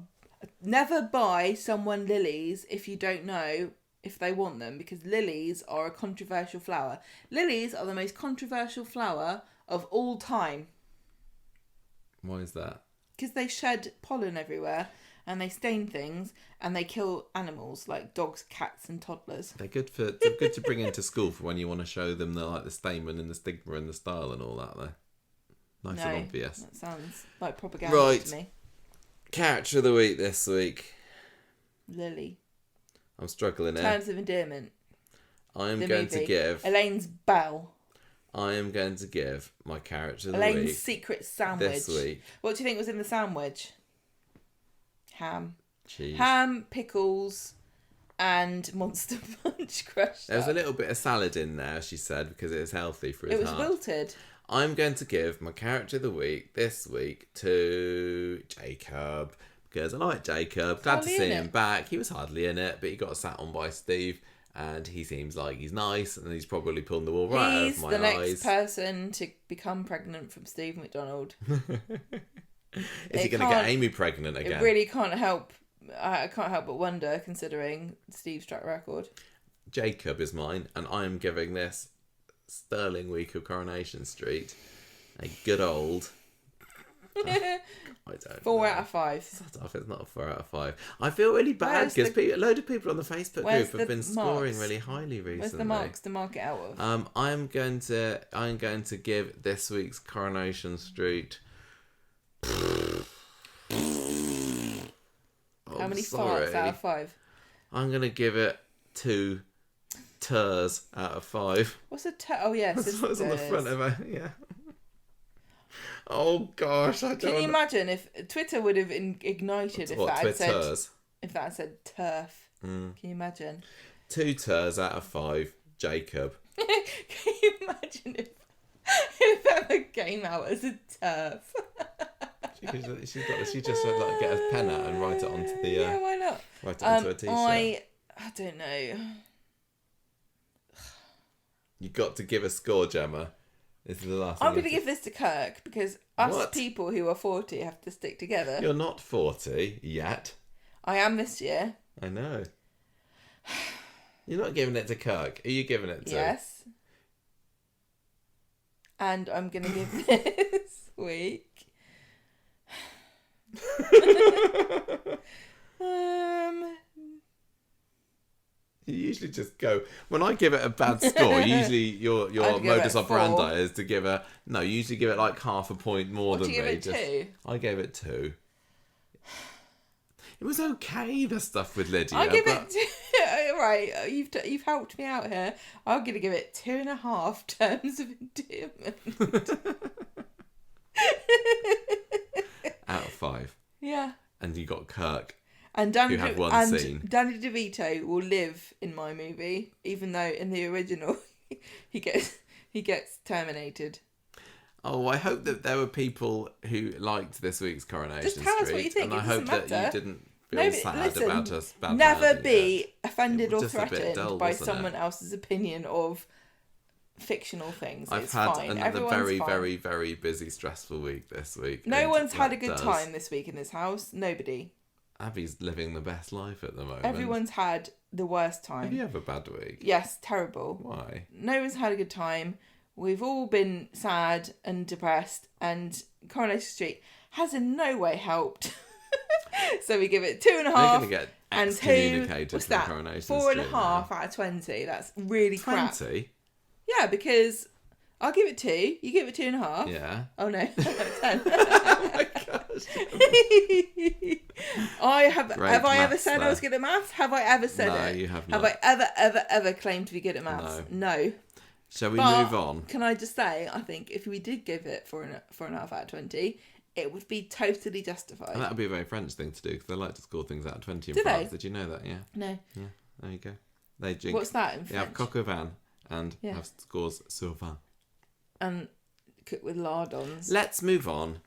never buy someone lilies if you don't know if they want them, because lilies are a controversial flower. Lilies are the most controversial flower of all time. Why is that? Because they shed pollen everywhere, and they stain things, and they kill animals like dogs, cats, and toddlers. They're good to bring into school for when you want to show them the stamen and the stigma and the style and all that. Though nice and obvious. That sounds like propaganda to me. Character of the week this week. Lily. I'm struggling here. Terms of Endearment. I am going to give Elaine's bell. I am going to give my character of the Elaine's week secret sandwich. this week. What do you think was in the sandwich? Ham. Cheese. Ham, pickles, and Monster Punch crushed There was a little bit of salad in there, she said, because it was healthy for his heart. It was wilted. I'm going to give my character of the week this week to Jacob, because I like Jacob. Glad to see him back. He was hardly in it, but he got sat on by Steve, and he seems like he's nice, and he's probably pulling the wool right out of my eyes. He's the next person to become pregnant from Steve McDonald. Is he going to get Amy pregnant again? It really can't help. I can't help but wonder, considering Steve's track record. Jacob is mine, and I am giving this sterling week of Coronation Street a good old... I don't 4 out of 5. Shut off, it's not a 4 out of 5. I feel really bad because a load of people on the Facebook group have been scoring really highly recently. Where's the marks to mark it out of? I'm going to give this week's Coronation Street... How How many sorry. farts out of 5? I'm going to give it 2 turs out of 5. What's a Oh, yes. That's what's on the front of it, yeah. Oh, gosh. Can you imagine if Twitter would have ignited if that had said turf? Can you imagine? 2 turs out of 5, Jacob. Can you imagine if Emma came out as a turf? She just like get a pen out and write it onto the. Yeah, why not? Write it onto a t-shirt. I don't know. You got to give a score, Gemma. This is the last. I'm going to give this to Kirk because us What? people who are 40 have to stick together. You're not 40 yet. I am this year. I know. You're not giving it to Kirk. Who are you giving it to? Yes. And I'm going to give this week. You usually just go. When I give it a bad score, usually your modus operandi is to give you usually give it like half a point more than me. Give it 2? I gave it 2. It was okay, the stuff with Lydia. I give it 2. Right, you've helped me out here. I'm going to give it 2.5 terms of endearment. Out of 5. Yeah. And you got Kirk. And Danny had one scene. Danny DeVito will live in my movie, even though in the original he gets terminated. Oh, I hope that there were people who liked this week's Coronation Just tell us Street, what you think. and I hope that you didn't feel sad about us. Never be offended or just a bit threatened dull, by wasn't someone it? else's opinion of fictional things. I've It's had fine. another Everyone's very, fine. very, very busy, stressful week this week. No and one's had a that good does. time this week in this house. Nobody. Abby's living the best life at the moment. Everyone's had the worst time. Have you had a bad week? Yes, terrible. Why? No one's had a good time. We've all been sad and depressed, and Coronation Street has in no way helped. So we give it 2.5. They're going to get and 2. excommunicated What's from that? Coronation 4.5 Street now. out of 20. That's really crap. 20? Yeah, because I'll give it 2. You give it 2.5. Yeah. Oh no, 10. Oh my gosh. Have I ever said there. I was good at maths? Have I ever said No, it? you have not. Have I ever claimed to be good at maths? No. Shall we But move on? Can I just say, I think if we did give it 4.5 out of 20, it would be totally justified. And that would be a very French thing to do because they like to score things out of 20 in Do France. they? Did you know that? Yeah. No. Yeah. There you go. They drink. What's that in They have French? coq au vin and have scores sur vin. And cook with lardons. Let's move on.